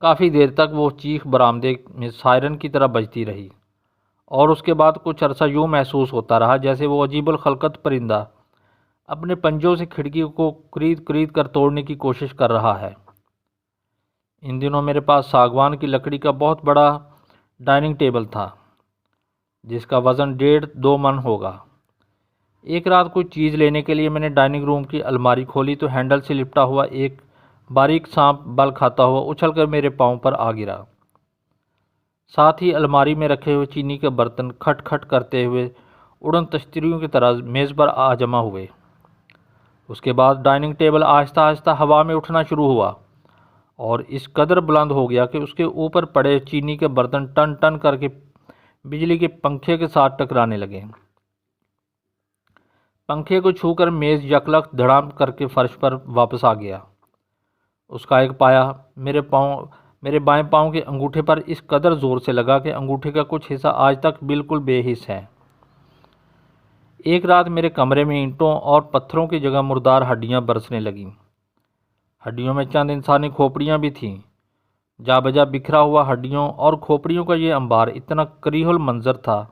S1: کافی دیر تک وہ چیخ برآمدے میں سائرن کی طرح بجتی رہی، اور اس کے بعد کچھ عرصہ یوں محسوس ہوتا رہا جیسے وہ عجیب الخلقت پرندہ اپنے پنجوں سے کھڑکی کو کرید کرید کر توڑنے کی کوشش کر رہا ہے۔ ان دنوں میرے پاس ساگوان کی لکڑی کا بہت بڑا ڈائننگ ٹیبل تھا جس کا وزن 1.5-2 من ہوگا۔ ایک رات کوئی چیز لینے کے لیے میں نے ڈائننگ روم کی الماری کھولی تو ہینڈل سے لپٹا ہوا ایک باریک سانپ بل کھاتا ہوا اچھل کر میرے پاؤں پر آ گرا۔ ساتھ ہی الماری میں رکھے ہوئے چینی کے برتن کھٹ کھٹ کرتے ہوئے اڑن تشتریوں کی طرح میز پر آ جمع ہوئے۔ اس کے بعد ڈائننگ ٹیبل آہستہ آہستہ ہوا میں اٹھنا شروع ہوا اور اس قدر بلند ہو گیا کہ اس کے اوپر پڑے چینی کے برتن ٹن ٹن کر کے بجلی کے پنکھے کے ساتھ ٹکرانے لگے۔ پنکھے کو چھو کر میز یکلخت دھڑام کر کے فرش پر واپس آ گیا۔ اس کا ایک پایا میرے بائیں پاؤں کے انگوٹھے پر اس قدر زور سے لگا کہ انگوٹھے کا کچھ حصہ آج تک بالکل بے حس ہے۔ ایک رات میرے کمرے میں اینٹوں اور پتھروں کی جگہ مردار ہڈیاں برسنے لگیں۔ ہڈیوں میں چند انسانی کھوپڑیاں بھی تھیں۔ جا بجا بکھرا ہوا ہڈیوں اور کھوپڑیوں کا یہ انبار اتنا کریہ المنظر تھا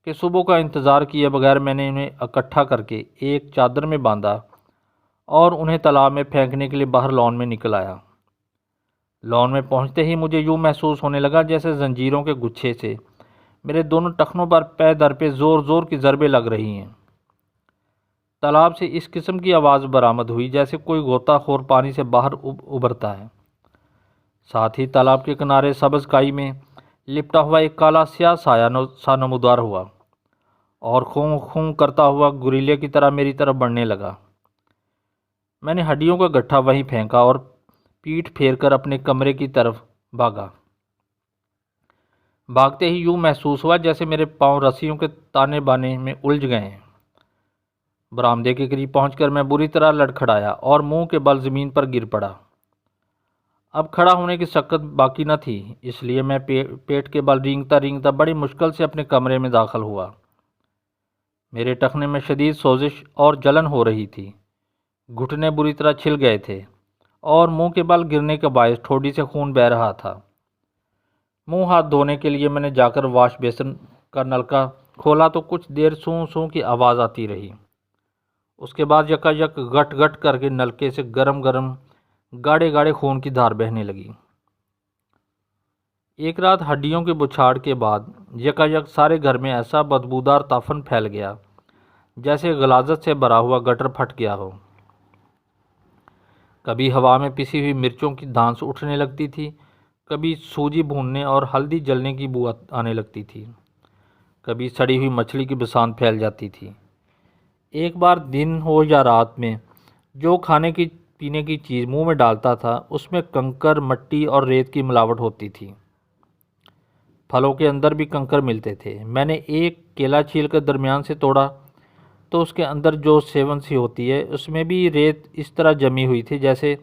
S1: کہ صبح کا انتظار کیے بغیر میں نے انہیں اکٹھا کر کے ایک چادر میں باندھا اور انہیں تالاب میں پھینکنے کے لیے باہر لان میں نکل آیا۔ لان میں پہنچتے ہی مجھے یوں محسوس ہونے لگا جیسے زنجیروں کے گچھے سے میرے دونوں ٹخنوں پر پے در پہ زور زور کی ضربیں لگ رہی ہیں۔ تالاب سے اس قسم کی آواز برآمد ہوئی جیسے کوئی غوطہ خور پانی سے باہر ابھرتا ہے۔ ساتھ ہی تالاب کے کنارے سبز کائی میں لپٹا ہوا ایک کالا سیاہ سایہ سا نمودار ہوا اور خوں خوں کرتا ہوا گوریلے کی طرح میری طرف بڑھنے لگا۔ میں نے ہڈیوں کا گٹھا وہیں پھینکا اور پیٹھ پھیر کر اپنے کمرے کی طرف بھاگا۔ بھاگتے ہی یوں محسوس ہوا جیسے میرے پاؤں رسیوں کے تانے بانے میں الجھ گئے ہیں۔ برآمدے کے قریب پہنچ کر میں بری طرح لڑکھڑایا اور منہ کے بل زمین پر گر پڑا۔ اب کھڑا ہونے کی شکت باقی نہ تھی، اس لیے میں پیٹ کے بل رینگتا رینگتا بڑی مشکل سے اپنے کمرے میں داخل ہوا۔ میرے ٹخنے میں شدید سوزش اور جلن ہو رہی تھی، گھٹنے بری طرح چھل گئے تھے اور منہ کے بل گرنے کا باعث ٹھوڈی سے خون بہہ رہا تھا۔ منہ ہاتھ دھونے کے لیے میں نے جا کر واش بیسن کا نلکا کھولا تو کچھ دیر سوں سوں کی آواز آتی رہی۔ اس کے بعد یکا یک گٹ گٹ کر کے نلکے سے گرم گرم گاڑے گاڑے خون کی دھار بہنے لگی۔ ایک رات ہڈیوں کے بچھاڑ کے بعد یکا یک سارے گھر میں ایسا بدبودار تافن پھیل گیا جیسے غلاظت سے بھرا ہوا گٹر پھٹ گیا ہو۔ کبھی ہوا میں پسی ہوئی مرچوں کی دھانس اٹھنے لگتی تھی، کبھی سوجی بھوننے اور ہلدی جلنے کی بو آنے لگتی تھی، کبھی سڑی ہوئی مچھلی کی بسانت پھیل جاتی تھی۔ ایک بار دن ہو یا رات میں جو کھانے کی پینے کی چیز منہ میں ڈالتا تھا اس میں کنکر، مٹی اور ریت کی ملاوٹ ہوتی تھی۔ پھلوں کے اندر بھی کنکر ملتے تھے۔ میں نے ایک کیلا چھیل کر درمیان سے توڑا تو اس کے اندر جو سیون سی ہوتی ہے اس میں بھی ریت اس طرح جمی ہوئی تھی جیسے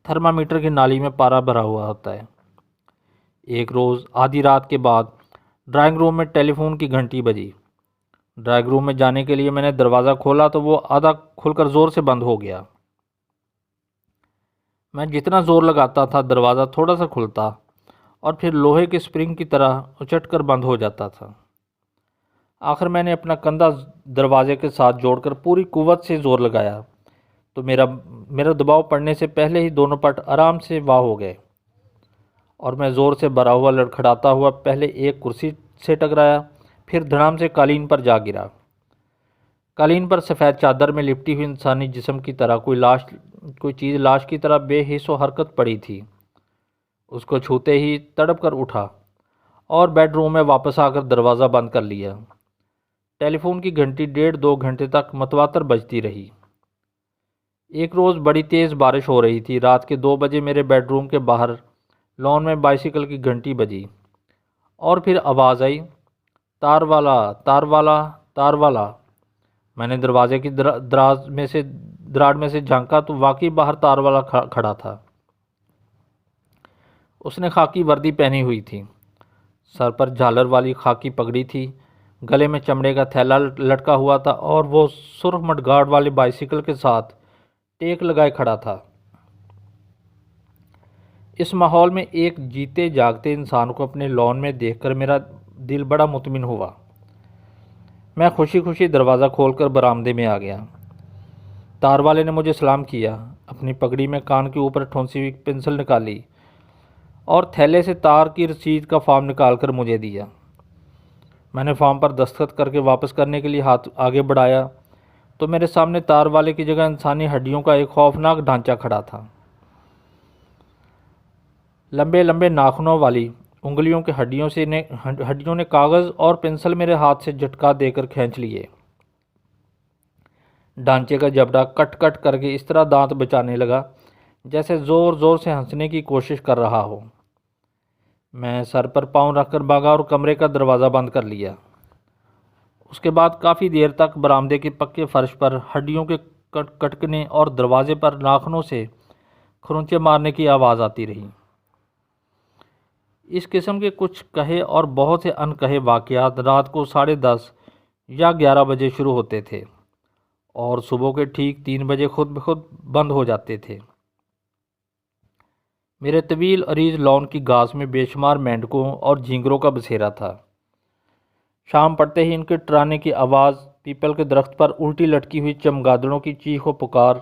S1: تھرمامیٹر کی نالی میں پارا بھرا ہوا ہوتا ہے۔ ایک روز آدھی رات کے بعد ڈرائنگ روم میں ٹیلی فون کی گھنٹی بجی۔ ڈرائنگ روم میں جانے کے لیے میں نے دروازہ کھولا تو وہ آدھا کھل کر زور سے بند ہو گیا۔ میں جتنا زور لگاتا تھا دروازہ تھوڑا سا کھلتا اور پھر لوہے کے اسپرنگ کی طرح اچٹ کر بند ہو جاتا تھا۔ آخر میں نے اپنا کندھا دروازے کے ساتھ جوڑ کر پوری قوت سے زور لگایا تو میرا دباؤ پڑنے سے پہلے ہی دونوں پٹ آرام سے واہ ہو گئے اور میں زور سے بھرا ہوا لڑکھڑاتا ہوا پہلے ایک کرسی سے ٹکرایا، پھر دھڑام سے قالین پر جا گرا۔ قالین پر سفید چادر میں لپٹی ہوئی انسانی جسم کی طرح کوئی چیز لاش کی طرح بے حس و حرکت پڑی تھی۔ اس کو چھوتے ہی تڑپ کر اٹھا اور بیڈ روم میں واپس آ کر دروازہ بند کر لیا۔ ٹیلی فون کی گھنٹی 1.5-2 گھنٹے تک متواتر بجتی رہی۔ ایک روز بڑی تیز بارش ہو رہی تھی۔ رات کے 2 بجے میرے بیڈ روم کے باہر لان میں بائیسیکل کی گھنٹی بجی اور پھر آواز آئی، تار والا، تار والا، تار والا۔ میں نے دروازے کی دراڑ میں سے جھانکا تو واقعی باہر تار والا کھڑا تھا۔ اس نے خاکی وردی پہنی ہوئی تھی، سر پر جھالر والی خاکی پگڑی تھی، گلے میں چمڑے کا تھیلا لٹکا ہوا تھا اور وہ سرخ مڈگارڈ والے بائیسیکل کے ساتھ ٹیک لگائے کھڑا تھا۔ اس ماحول میں ایک جیتے جاگتے انسان کو اپنے لان میں دیکھ کر میرا دل بڑا مطمئن ہوا۔ میں خوشی خوشی دروازہ کھول کر برآمدے میں آ گیا۔ تار والے نے مجھے سلام کیا، اپنی پگڑی میں کان کے اوپر ٹھونسی ہوئی پنسل نکالی اور تھیلے سے تار کی رسید کا فارم نکال کر مجھے دیا۔ میں نے فارم پر دستخط کر کے واپس کرنے کے لیے ہاتھ آگے بڑھایا تو میرے سامنے تار والے کی جگہ انسانی ہڈیوں کا ایک خوفناک ڈھانچہ کھڑا تھا۔ لمبے لمبے ناخنوں والی انگلیوں کے ہڈیوں نے کاغذ اور پنسل میرے ہاتھ سے جھٹکا دے کر کھینچ لیے۔ ڈھانچے کا جبڑا کٹ کٹ کر کے اس طرح دانت بچانے لگا جیسے زور زور سے ہنسنے کی کوشش کر رہا ہو۔ میں سر پر پاؤں رکھ کر بھاگا اور کمرے کا دروازہ بند کر لیا۔ اس کے بعد کافی دیر تک برآمدے کے پکے فرش پر ہڈیوں کے کٹکنے اور دروازے پر ناخنوں سے کھرونچے مارنے کی آواز آتی رہی۔ اس قسم کے کچھ کہے اور بہت سے ان کہے واقعات رات کو 10:30 یا 11 بجے شروع ہوتے تھے اور صبح کے ٹھیک 3 بجے خود بخود بند ہو جاتے تھے۔ میرے طویل عریض لان کی گھاس میں بے شمار مینڈکوں اور جھینگروں کا بسیرا تھا۔ شام پڑتے ہی ان کے ٹرانے کی آواز، پیپل کے درخت پر الٹی لٹکی ہوئی چمگادڑوں کی چیخ و پکار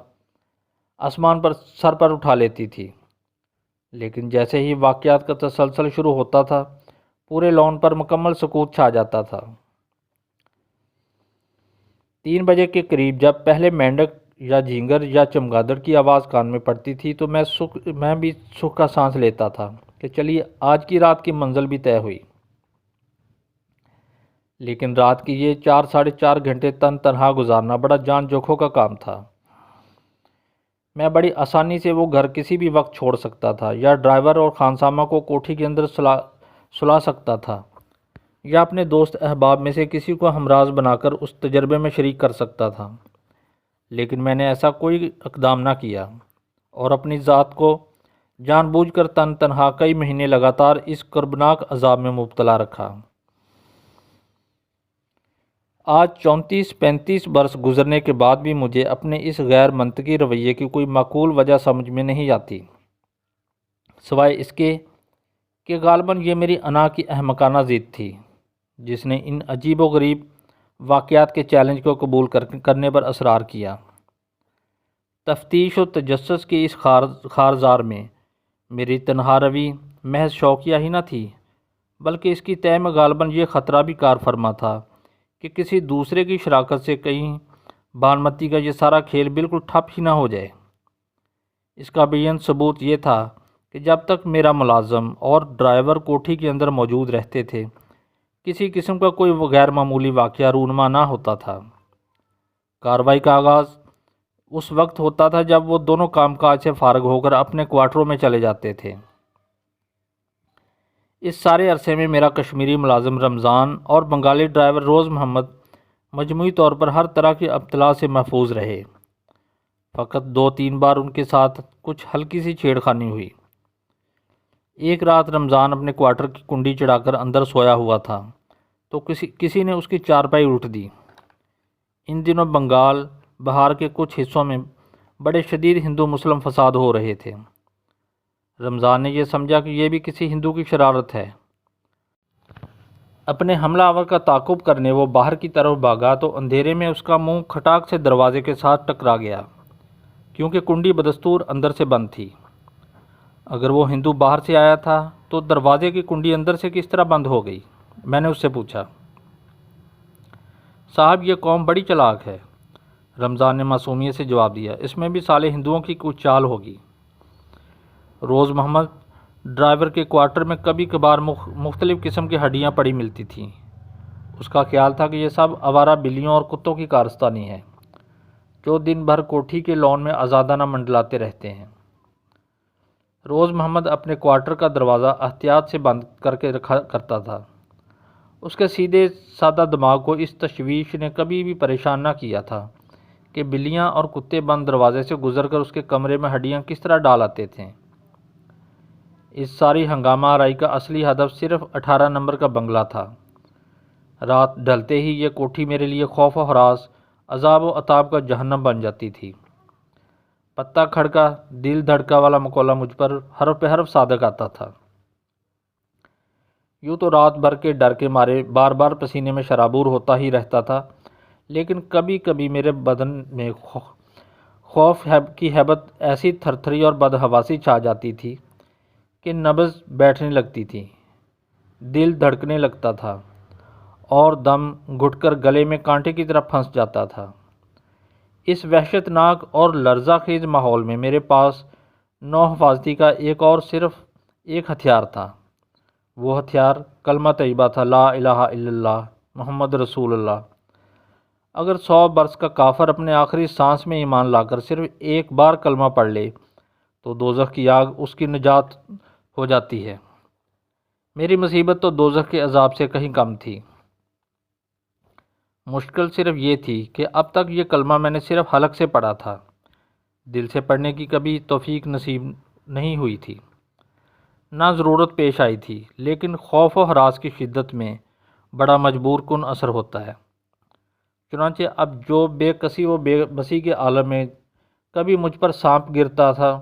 S1: آسمان پر سر پر اٹھا لیتی تھی۔ لیکن جیسے ہی واقعات کا تسلسل شروع ہوتا تھا پورے لان پر مکمل سکوت چھا جاتا تھا۔ 3 بجے کے قریب جب پہلے مینڈک یا جھینگر یا چمگادڑ کی آواز کان میں پڑتی تھی تو میں بھی سکھ کا سانس لیتا تھا کہ چلیے آج کی رات کی منزل بھی طے ہوئی۔ لیکن رات کی یہ 4-4.5 گھنٹے تنہا گزارنا بڑا جان جوکھوں کا کام تھا۔ میں بڑی آسانی سے وہ گھر کسی بھی وقت چھوڑ سکتا تھا، یا ڈرائیور اور خانسامہ کو کوٹھی کے اندر سلا سکتا تھا، یا اپنے دوست احباب میں سے کسی کو ہمراز بنا کر اس تجربے میں شریک کر سکتا تھا۔ لیکن میں نے ایسا کوئی اقدام نہ کیا اور اپنی ذات کو جان بوجھ کر تنہا کئی مہینے لگاتار اس کربناک عذاب میں مبتلا رکھا۔ آج 34-35 برس گزرنے کے بعد بھی مجھے اپنے اس غیر منطقی رویے کی کوئی معقول وجہ سمجھ میں نہیں آتی، سوائے اس کے کہ غالباً یہ میری انا کی احمقانہ ضد تھی جس نے ان عجیب و غریب واقعات کے چیلنج کو قبول کرنے پر اصرار کیا۔ تفتیش و تجسس کی اس خارزار میں میری تنہا روی محض شوقیہ ہی نہ تھی، بلکہ اس کی طے میں غالباً یہ خطرہ بھی کار فرما تھا کہ کسی دوسرے کی شراکت سے کہیں بانمتی کا یہ سارا کھیل بالکل ٹھپ ہی نہ ہو جائے۔ اس کا بیان ثبوت یہ تھا کہ جب تک میرا ملازم اور ڈرائیور کوٹھی کے اندر موجود رہتے تھے، کسی قسم کا کوئی غیر معمولی واقعہ رونما نہ ہوتا تھا۔ کارروائی کا آغاز اس وقت ہوتا تھا جب وہ دونوں کام کاج سے فارغ ہو کر اپنے کوارٹروں میں چلے جاتے تھے۔ اس سارے عرصے میں میرا کشمیری ملازم رمضان اور بنگالی ڈرائیور روز محمد مجموعی طور پر ہر طرح کی ابتلا سے محفوظ رہے۔ فقط 2-3 بار ان کے ساتھ کچھ ہلکی سی چھیڑ خانی ہوئی۔ ایک رات رمضان اپنے کوارٹر کی کنڈی چڑھا کر اندر سویا ہوا تھا تو کسی نے اس کی چارپائی الٹ دی۔ ان دنوں بنگال بہار کے کچھ حصوں میں بڑے شدید ہندو مسلم فساد ہو رہے تھے۔ رمضان نے یہ سمجھا کہ یہ بھی کسی ہندو کی شرارت ہے۔ اپنے حملہ آور کا تعاقب کرنے وہ باہر کی طرف بھاگا تو اندھیرے میں اس کا منہ کھٹاک سے دروازے کے ساتھ ٹکرا گیا، کیونکہ کنڈی بدستور اندر سے بند تھی۔ اگر وہ ہندو باہر سے آیا تھا تو دروازے کی کنڈی اندر سے کس طرح بند ہو گئی؟ میں نے اس سے پوچھا۔ صاحب یہ قوم بڑی چلاک ہے، رمضان نے معصومیت سے جواب دیا، اس میں بھی سالے ہندوؤں کی کچھ چال ہوگی۔ روز محمد ڈرائیور کے کوارٹر میں کبھی کبھار مختلف قسم کی ہڈیاں پڑی ملتی تھیں۔ اس کا خیال تھا کہ یہ سب آوارہ بلیوں اور کتوں کی کارستانی ہے جو دن بھر کوٹھی کے لان میں آزادانہ منڈلاتے رہتے ہیں۔ روز محمد اپنے کوارٹر کا دروازہ احتیاط سے بند کر کے رکھا کرتا تھا۔ اس کے سیدھے سادہ دماغ کو اس تشویش نے کبھی بھی پریشان نہ کیا تھا کہ بلیاں اور کتے بند دروازے سے گزر کر اس کے کمرے میں ہڈیاں کس طرح ڈال آتے تھے۔ اس ساری ہنگامہ آرائی کا اصلی ہدف صرف 18 نمبر کا بنگلہ تھا۔ رات ڈھلتے ہی یہ کوٹھی میرے لیے خوف و ہراس، عذاب و عطاب کا جہنم بن جاتی تھی۔ پتا کھڑکا دل دھڑکا والا مقولہ مجھ پر حرف پہ حرف صادق آتا تھا۔ یوں تو رات بھر کے ڈر کے مارے بار بار پسینے میں شرابور ہوتا ہی رہتا تھا، لیکن کبھی کبھی میرے بدن میں خوف کی ہیبت ایسی تھرتھری اور بدحواسی چھا جاتی تھی کہ نبض بیٹھنے لگتی تھی، دل دھڑکنے لگتا تھا اور دم گھٹ کر گلے میں کانٹے کی طرح پھنس جاتا تھا۔ اس وحشت ناک اور لرزہ خیز ماحول میں میرے پاس نو حفاظتی کا صرف ایک ہتھیار تھا۔ وہ ہتھیار کلمہ طیبہ تھا، لا الہ الا اللہ محمد رسول اللہ۔ اگر 100 برس کا کافر اپنے آخری سانس میں ایمان لا کر صرف ایک بار کلمہ پڑھ لے تو دوزخ کی آگ اس کی نجات ہو جاتی ہے۔ میری مصیبت تو دوزخ کے عذاب سے کہیں کم تھی۔ مشکل صرف یہ تھی کہ اب تک یہ کلمہ میں نے صرف حلق سے پڑھا تھا، دل سے پڑھنے کی کبھی توفیق نصیب نہیں ہوئی تھی، نہ ضرورت پیش آئی تھی، لیکن خوف و ہراس کی شدت میں بڑا مجبور کن اثر ہوتا ہے۔ چنانچہ اب جو بے کسی و بے بسی کے عالم میں کبھی مجھ پر سانپ گرتا تھا،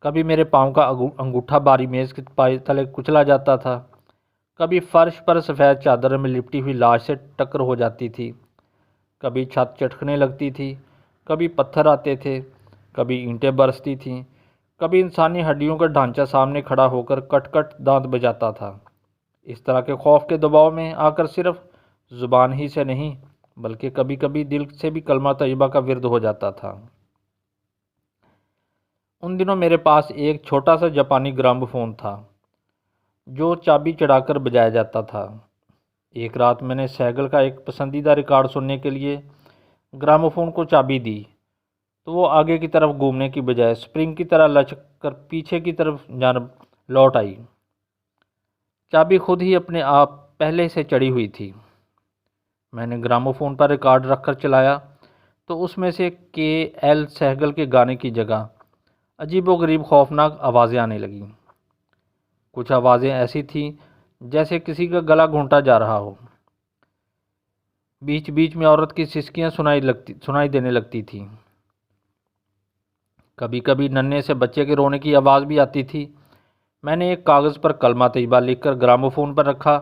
S1: کبھی میرے پاؤں کا انگوٹھا باری میز کے پائے تلے کچلا جاتا تھا، کبھی فرش پر سفید چادر میں لپٹی ہوئی لاش سے ٹکر ہو جاتی تھی، کبھی چھت چٹکنے لگتی تھی، کبھی پتھر آتے تھے، کبھی اینٹیں برستی تھیں، کبھی انسانی ہڈیوں کا ڈھانچہ سامنے کھڑا ہو کر کٹ کٹ دانت بجاتا تھا۔ اس طرح کے خوف کے دباؤ میں آ کر صرف زبان ہی سے نہیں بلکہ کبھی کبھی دل سے بھی کلمہ طیبہ کا ورد ہو جاتا تھا۔ ان دنوں میرے پاس ایک چھوٹا سا جاپانی گرام فون تھا جو چابی چڑھا کر بجایا جاتا تھا۔ ایک رات میں نے سہگل کا ایک پسندیدہ ریکارڈ سننے کے لیے گرام فون کو چابی دی تو وہ آگے کی طرف گھومنے کی بجائے سپرنگ کی طرح لچک کر پیچھے کی طرف جانب لوٹ آئی۔ چابی خود ہی اپنے آپ پہلے سے چڑھی ہوئی تھی۔ میں نے گرام فون پر ریکارڈ رکھ کر چلایا تو اس میں سے KL سہگل کے گانے کی جگہ عجیب و غریب خوفناک آوازیں آنے لگیں۔ کچھ آوازیں ایسی تھیں جیسے کسی کا گلا گھونٹا جا رہا ہو۔ بیچ بیچ میں عورت کی سسکیاں سنائی دینے لگتی تھیں۔ کبھی کبھی ننھے سے بچے کے رونے کی آواز بھی آتی تھی۔ میں نے ایک کاغذ پر کلمہ طیبہ لکھ کر گراموفون پر رکھا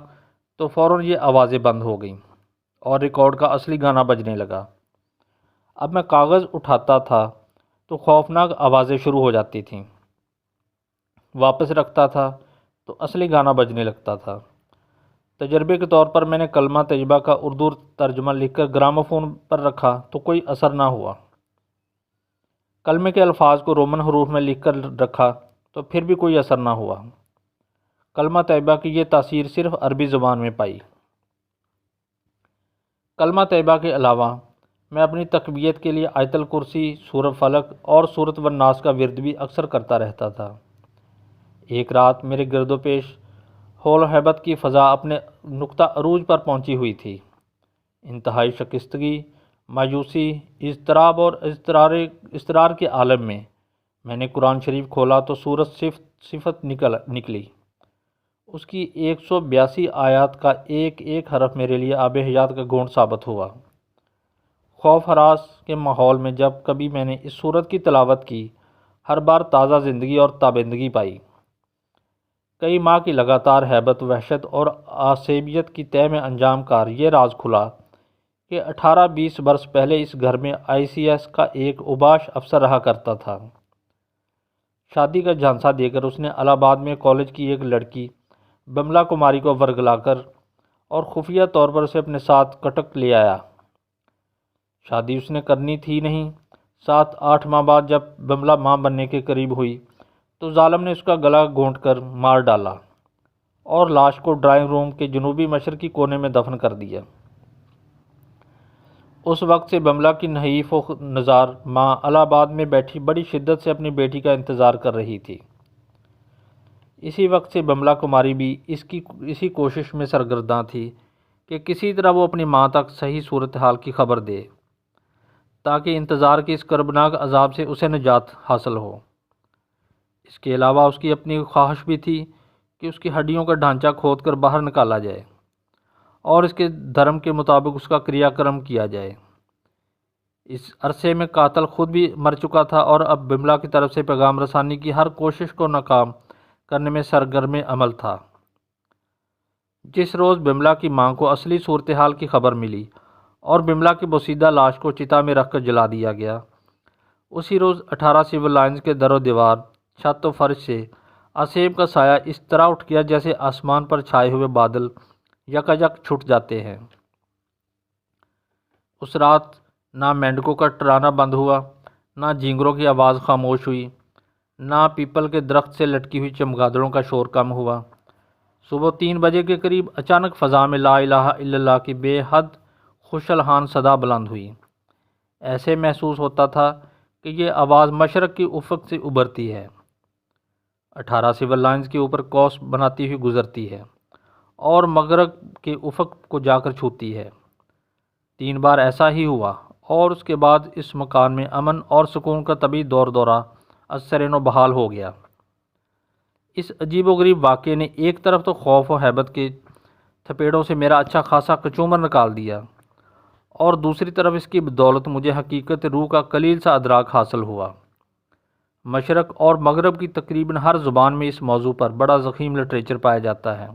S1: تو فوراً یہ آوازیں بند ہو گئیں اور ریکارڈ کا اصلی گانا بجنے لگا۔ اب میں کاغذ اٹھاتا تھا تو خوفناک آوازیں شروع ہو جاتی تھیں، واپس رکھتا تھا تو اصلی گانا بجنے لگتا تھا۔ تجربے کے طور پر میں نے کلمہ طیبہ کا اردو ترجمہ لکھ کر گراموفون پر رکھا تو کوئی اثر نہ ہوا۔ کلمے کے الفاظ کو رومن حروف میں لکھ کر رکھا تو پھر بھی کوئی اثر نہ ہوا۔ کلمہ طیبہ کی یہ تاثیر صرف عربی زبان میں پائی۔ کلمہ طیبہ کے علاوہ میں اپنی تقویت کے لیے آیت الکرسی، سورۃ فلق اور سورۃ والناس کا ورد بھی اکثر کرتا رہتا تھا۔ ایک رات میرے گرد و پیش ہول و ہیبت کی فضا اپنے نقطہ عروج پر پہنچی ہوئی تھی۔ انتہائی شکستگی، مایوسی، اضطراب اور اضطرار کے عالم میں نے قرآن شریف کھولا تو سورۃ صفت نکلی۔ اس کی 182 آیات کا ایک ایک حرف میرے لیے آب حیات کا گھونٹ ثابت ہوا۔ خوف ہراس کے ماحول میں جب کبھی میں نے اس سورت کی تلاوت کی، ہر بار تازہ زندگی اور تابندگی پائی۔ کئی ماہ کی لگاتار ہیبت، وحشت اور عصبیت کی طے میں انجام کار یہ راز کھلا کہ 18-20 برس پہلے اس گھر میں ICS کا ایک اوباش افسر رہا کرتا تھا۔ شادی کا جھانسا دے کر اس نے الہ آباد میں کالج کی ایک لڑکی بملا کماری کو ورگلا کر اور خفیہ طور پر اسے اپنے ساتھ کٹک لے آیا۔ شادی اس نے کرنی تھی نہیں۔ 7-8 ماہ بعد جب بملا ماں بننے کے قریب ہوئی تو ظالم نے اس کا گلا گھونٹ کر مار ڈالا اور لاش کو ڈرائنگ روم کے جنوبی مشرقی کونے میں دفن کر دیا۔ اس وقت سے بملا کی نحیف و نزار ماں الہ آباد میں بیٹھی بڑی شدت سے اپنی بیٹی کا انتظار کر رہی تھی۔ اسی وقت سے بملا کماری بھی اسی کوشش میں سرگرداں تھی کہ کسی طرح وہ اپنی ماں تک صحیح صورتحال کی خبر دے تاکہ انتظار کی اس کربناک عذاب سے اسے نجات حاصل ہو۔ اس کے علاوہ اس کی اپنی خواہش بھی تھی کہ اس کی ہڈیوں کا ڈھانچہ کھود کر باہر نکالا جائے اور اس کے دھرم کے مطابق اس کا کریا کرم کیا جائے۔ اس عرصے میں قاتل خود بھی مر چکا تھا اور اب بملا کی طرف سے پیغام رسانی کی ہر کوشش کو ناکام کرنے میں سرگرم عمل تھا۔ جس روز بملا کی ماں کو اصلی صورتحال کی خبر ملی اور بملا کی بوسیدہ لاش کو چتا میں رکھ کر جلا دیا گیا، اسی روز 18 سول لائنز کے در و دیوار، چھت و فرش سے آسیب کا سایہ اس طرح اٹھ گیا جیسے آسمان پر چھائے ہوئے بادل یکایک چھٹ جاتے ہیں۔ اس رات نہ مینڈکوں کا ٹرانا بند ہوا، نہ جھینگروں کی آواز خاموش ہوئی، نہ پیپل کے درخت سے لٹکی ہوئی چمگادڑوں کا شور کم ہوا۔ صبح 3 بجے کے قریب اچانک فضا میں لا الہ الا اللہ کی بے حد خوش الحان صدا بلند ہوئی۔ ایسے محسوس ہوتا تھا کہ یہ آواز مشرق کی افق سے ابھرتی ہے، 18 سول لائنز کے اوپر قوس بناتی ہوئی گزرتی ہے اور مغرب کے افق کو جا کر چھوتی ہے۔ 3 بار ایسا ہی ہوا اور اس کے بعد اس مکان میں امن اور سکون کا طبعی دورہ از سر نو بحال ہو گیا۔ اس عجیب و غریب واقعے نے ایک طرف تو خوف و ہیبت کے تھپیڑوں سے میرا اچھا خاصا کچومر نکال دیا اور دوسری طرف اس کی بدولت مجھے حقیقت روح کا قلیل سا ادراک حاصل ہوا۔ مشرق اور مغرب کی تقریباً ہر زبان میں اس موضوع پر بڑا ضخیم لٹریچر پایا جاتا ہے۔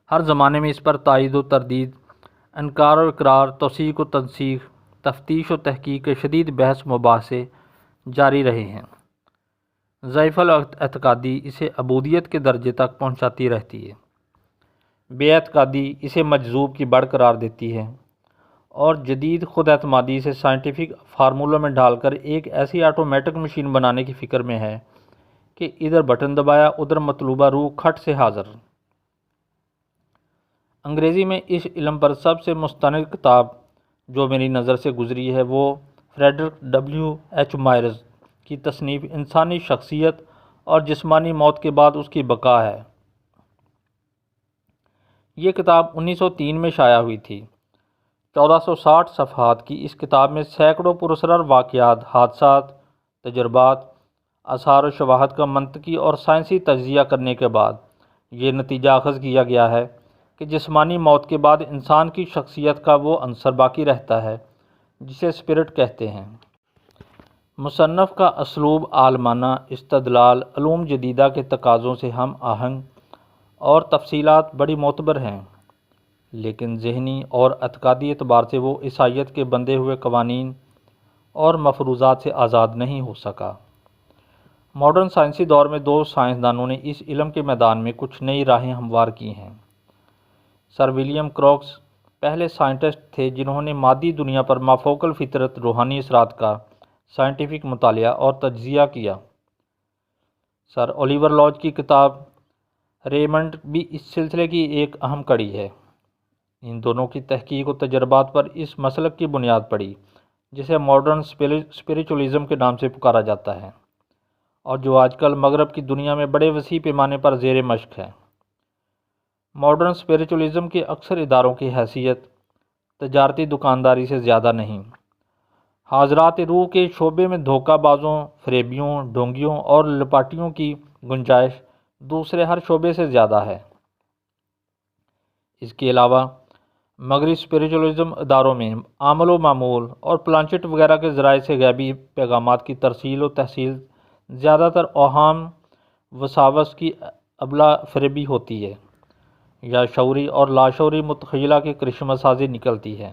S1: ہر زمانے میں اس پر تائید و تردید، انکار و اقرار، توثیق و تنسیخ، تفتیش و تحقیق کے شدید بحث مباحثے جاری رہے ہیں۔ ضعیف الاعتقادی اسے عبودیت کے درجے تک پہنچاتی رہتی ہے، بے اعتقادی اسے مجذوب کی بڑھ قرار دیتی ہے اور جدید خود اعتمادی اسے سائنٹیفک فارمولوں میں ڈال کر ایک ایسی آٹومیٹک مشین بنانے کی فکر میں ہے کہ ادھر بٹن دبایا ادھر مطلوبہ روح کھٹ سے حاضر۔ انگریزی میں اس علم پر سب سے مستند کتاب جو میری نظر سے گزری ہے وہ فریڈرک W.H. مائرز کی تصنیف انسانی شخصیت اور جسمانی موت کے بعد اس کی بقا ہے۔ یہ کتاب 1903 میں شائع ہوئی تھی۔ 1460 صفحات کی اس کتاب میں سینکڑوں پراسرار واقعات، حادثات، تجربات، آثار و شواہد کا منطقی اور سائنسی تجزیہ کرنے کے بعد یہ نتیجہ اخذ کیا گیا ہے کہ جسمانی موت کے بعد انسان کی شخصیت کا وہ عنصر باقی رہتا ہے جسے اسپرٹ کہتے ہیں۔ مصنف کا اسلوب عالمانہ استدلال علوم جدیدہ کے تقاضوں سے ہم آہنگ اور تفصیلات بڑی معتبر ہیں، لیکن ذہنی اور اعتقادی اعتبار سے وہ عیسائیت کے بندے ہوئے قوانین اور مفروضات سے آزاد نہیں ہو سکا۔ ماڈرن سائنسی دور میں دو سائنسدانوں نے اس علم کے میدان میں کچھ نئی راہیں ہموار کی ہیں۔ سر ولیم کروکس پہلے سائنٹسٹ تھے جنہوں نے مادی دنیا پر مافوق الفطرت روحانی اثرات کا سائنٹیفک مطالعہ اور تجزیہ کیا۔ سر اولیور لوج کی کتاب ریمنڈ بھی اس سلسلے کی ایک اہم کڑی ہے۔ ان دونوں کی تحقیق و تجربات پر اس مسلک کی بنیاد پڑی جسے ماڈرن اسپریچولزم کے نام سے پکارا جاتا ہے، اور جو آج کل مغرب کی دنیا میں بڑے وسیع پیمانے پر زیر مشق ہے۔ ماڈرن اسپریچولزم کے اکثر اداروں کی حیثیت تجارتی دکانداری سے زیادہ نہیں۔ حاضرات روح کے شعبے میں دھوکہ بازوں، فریبیوں، ڈھونگیوں اور لپاٹیوں کی گنجائش دوسرے ہر شعبے سے زیادہ ہے۔ اس کے علاوہ مغربی اسپریچولزم اداروں میں عامل و معمول اور پلانچٹ وغیرہ کے ذرائع سے غیبی پیغامات کی ترسیل و تحصیل زیادہ تر اوہام وساوس کی ابلا فریبی ہوتی ہے، یا شعوری اور لاشعوری متخیلہ کی کرشمہ سازی نکلتی ہے۔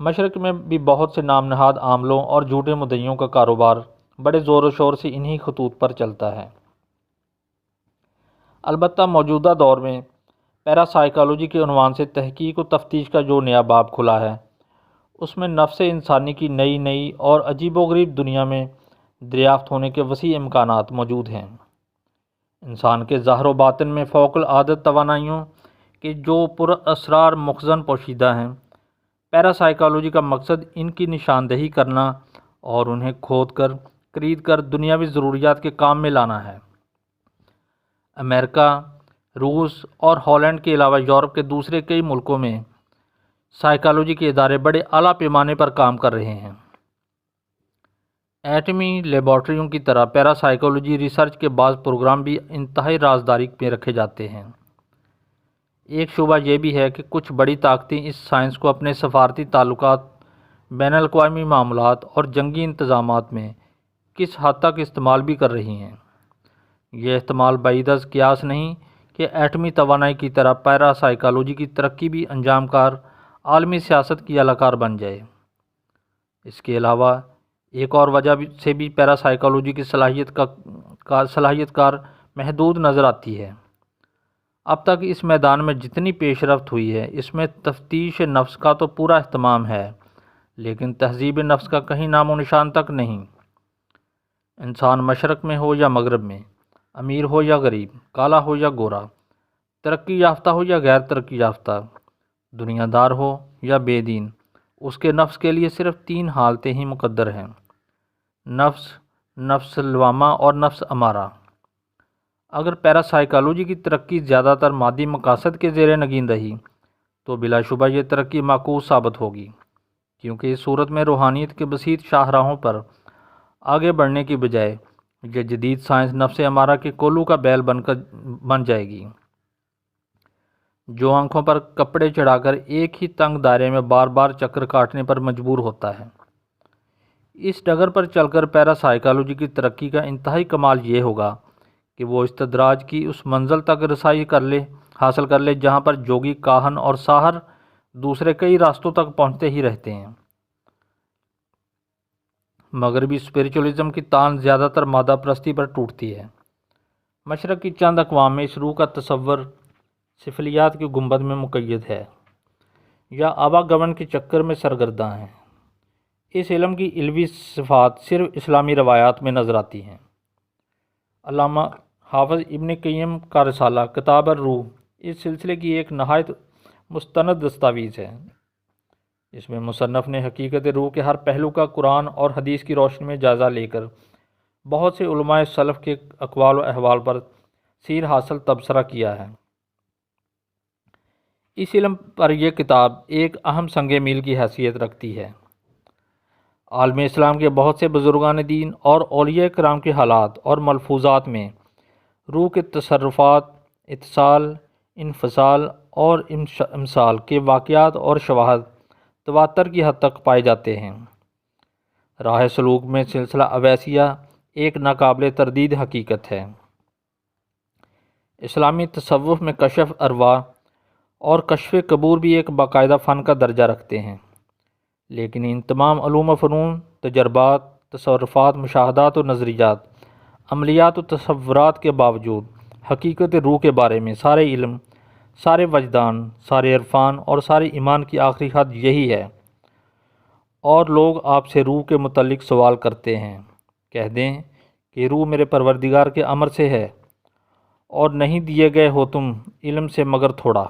S1: مشرق میں بھی بہت سے نام نہاد عاملوں اور جھوٹے مدعیوں کا کاروبار بڑے زور و شور سے انہی خطوط پر چلتا ہے۔ البتہ موجودہ دور میں پیراسائیکالوجی کے عنوان سے تحقیق و تفتیش کا جو نیا باب کھلا ہے، اس میں نفس انسانی کی نئی اور عجیب و غریب دنیا میں دریافت ہونے کے وسیع امکانات موجود ہیں۔ انسان کے ظاہر و باطن میں فوق العادت توانائیوں کے جو پر اسرار مخزن پوشیدہ ہیں، پیراسائیکالوجی کا مقصد ان کی نشاندہی کرنا اور انہیں کھود کر خرید کر دنیاوی ضروریات کے کام میں لانا ہے۔ امریکہ، روس اور ہالینڈ کے علاوہ یورپ کے دوسرے کئی ملکوں میں سائیکالوجی کے ادارے بڑے اعلیٰ پیمانے پر کام کر رہے ہیں۔ ایٹمی لیبارٹریوں کی طرح پیراسائیکالوجی ریسرچ کے بعض پروگرام بھی انتہائی رازداری میں رکھے جاتے ہیں۔ ایک شعبہ یہ بھی ہے کہ کچھ بڑی طاقتیں اس سائنس کو اپنے سفارتی تعلقات، بین الاقوامی معاملات اور جنگی انتظامات میں کس حد تک استعمال بھی کر رہی ہیں۔ یہ احتمال بعید از قیاس نہیں کہ ایٹمی توانائی کی طرح پیراسائیکالوجی کی ترقی بھی انجام کار عالمی سیاست کی اہلکار بن جائے۔ اس کے علاوہ ایک اور وجہ سے بھی پیراسائیکالوجی کی صلاحیت کار محدود نظر آتی ہے۔ اب تک اس میدان میں جتنی پیش رفت ہوئی ہے، اس میں تفتیش نفس کا تو پورا اہتمام ہے، لیکن تہذیب نفس کا کہیں نام و نشان تک نہیں۔ انسان مشرق میں ہو یا مغرب میں، امیر ہو یا غریب، کالا ہو یا گورا، ترقی یافتہ ہو یا غیر ترقی یافتہ، دنیا دار ہو یا بے دین، اس کے نفس کے لیے صرف 3 حالتیں ہی مقدر ہیں: نفس، نفس لوامہ اور نفس امارہ۔ اگر پیراسائیکالوجی کی ترقی زیادہ تر مادی مقاصد کے زیر نگین رہی تو بلا شبہ یہ ترقی معکوس ثابت ہوگی، کیونکہ اس صورت میں روحانیت کے بسیط شاہراہوں پر آگے بڑھنے کی بجائے یہ جدید سائنس نفس امارہ کے کولو کا بیل بن جائے گی، جو آنکھوں پر کپڑے چڑھا کر ایک ہی تنگ دائرے میں بار بار چکر کاٹنے پر مجبور ہوتا ہے۔ اس ڈگر پر چل کر پیراسائیکالوجی کی ترقی کا انتہائی کمال یہ ہوگا کہ وہ استدراج کی اس منزل تک رسائی حاصل کر لے جہاں پر جوگی، کاہن اور ساحر دوسرے کئی راستوں تک پہنچتے ہی رہتے ہیں۔ مغربی اسپریچولزم کی تان زیادہ تر مادہ پرستی پر ٹوٹتی ہے۔ مشرق کی چند اقوام میں اس روح کا تصور سفلیات کی گنبد میں مقید ہے یا آواگمن کے چکر میں سرگرداں ہیں۔ اس علم کی علوی صفات صرف اسلامی روایات میں نظر آتی ہیں۔ علامہ حافظ ابن قیم کا رسالہ کتاب الروح اس سلسلے کی ایک نہایت مستند دستاویز ہے۔ اس میں مصنف نے حقیقت روح کے ہر پہلو کا قرآن اور حدیث کی روشنی میں جائزہ لے کر بہت سے علماء سلف کے اقوال و احوال پر سیر حاصل تبصرہ کیا ہے۔ اس علم پر یہ کتاب ایک اہم سنگ میل کی حیثیت رکھتی ہے۔ عالم اسلام کے بہت سے بزرگان دین اور اولیاء کرام کے حالات اور ملفوظات میں روح کے تصرفات، اتصال، انفصال اور امثال کے واقعات اور شواہد تواتر کی حد تک پائے جاتے ہیں۔ راہ سلوک میں سلسلہ اویسیہ ایک ناقابل تردید حقیقت ہے۔ اسلامی تصوف میں کشف ارواح اور کشف قبور بھی ایک باقاعدہ فن کا درجہ رکھتے ہیں، لیکن ان تمام علوم و فنون، تجربات، تصرفات، مشاہدات و نظریات، عملیات و تصورات کے باوجود حقیقت روح کے بارے میں سارے علم، سارے وجدان، سارے عرفان اور سارے ایمان کی آخری حد یہی ہے۔ اور لوگ آپ سے روح کے متعلق سوال کرتے ہیں، کہہ دیں کہ روح میرے پروردگار کے امر سے ہے، اور نہیں دیے گئے ہو تم علم سے مگر تھوڑا۔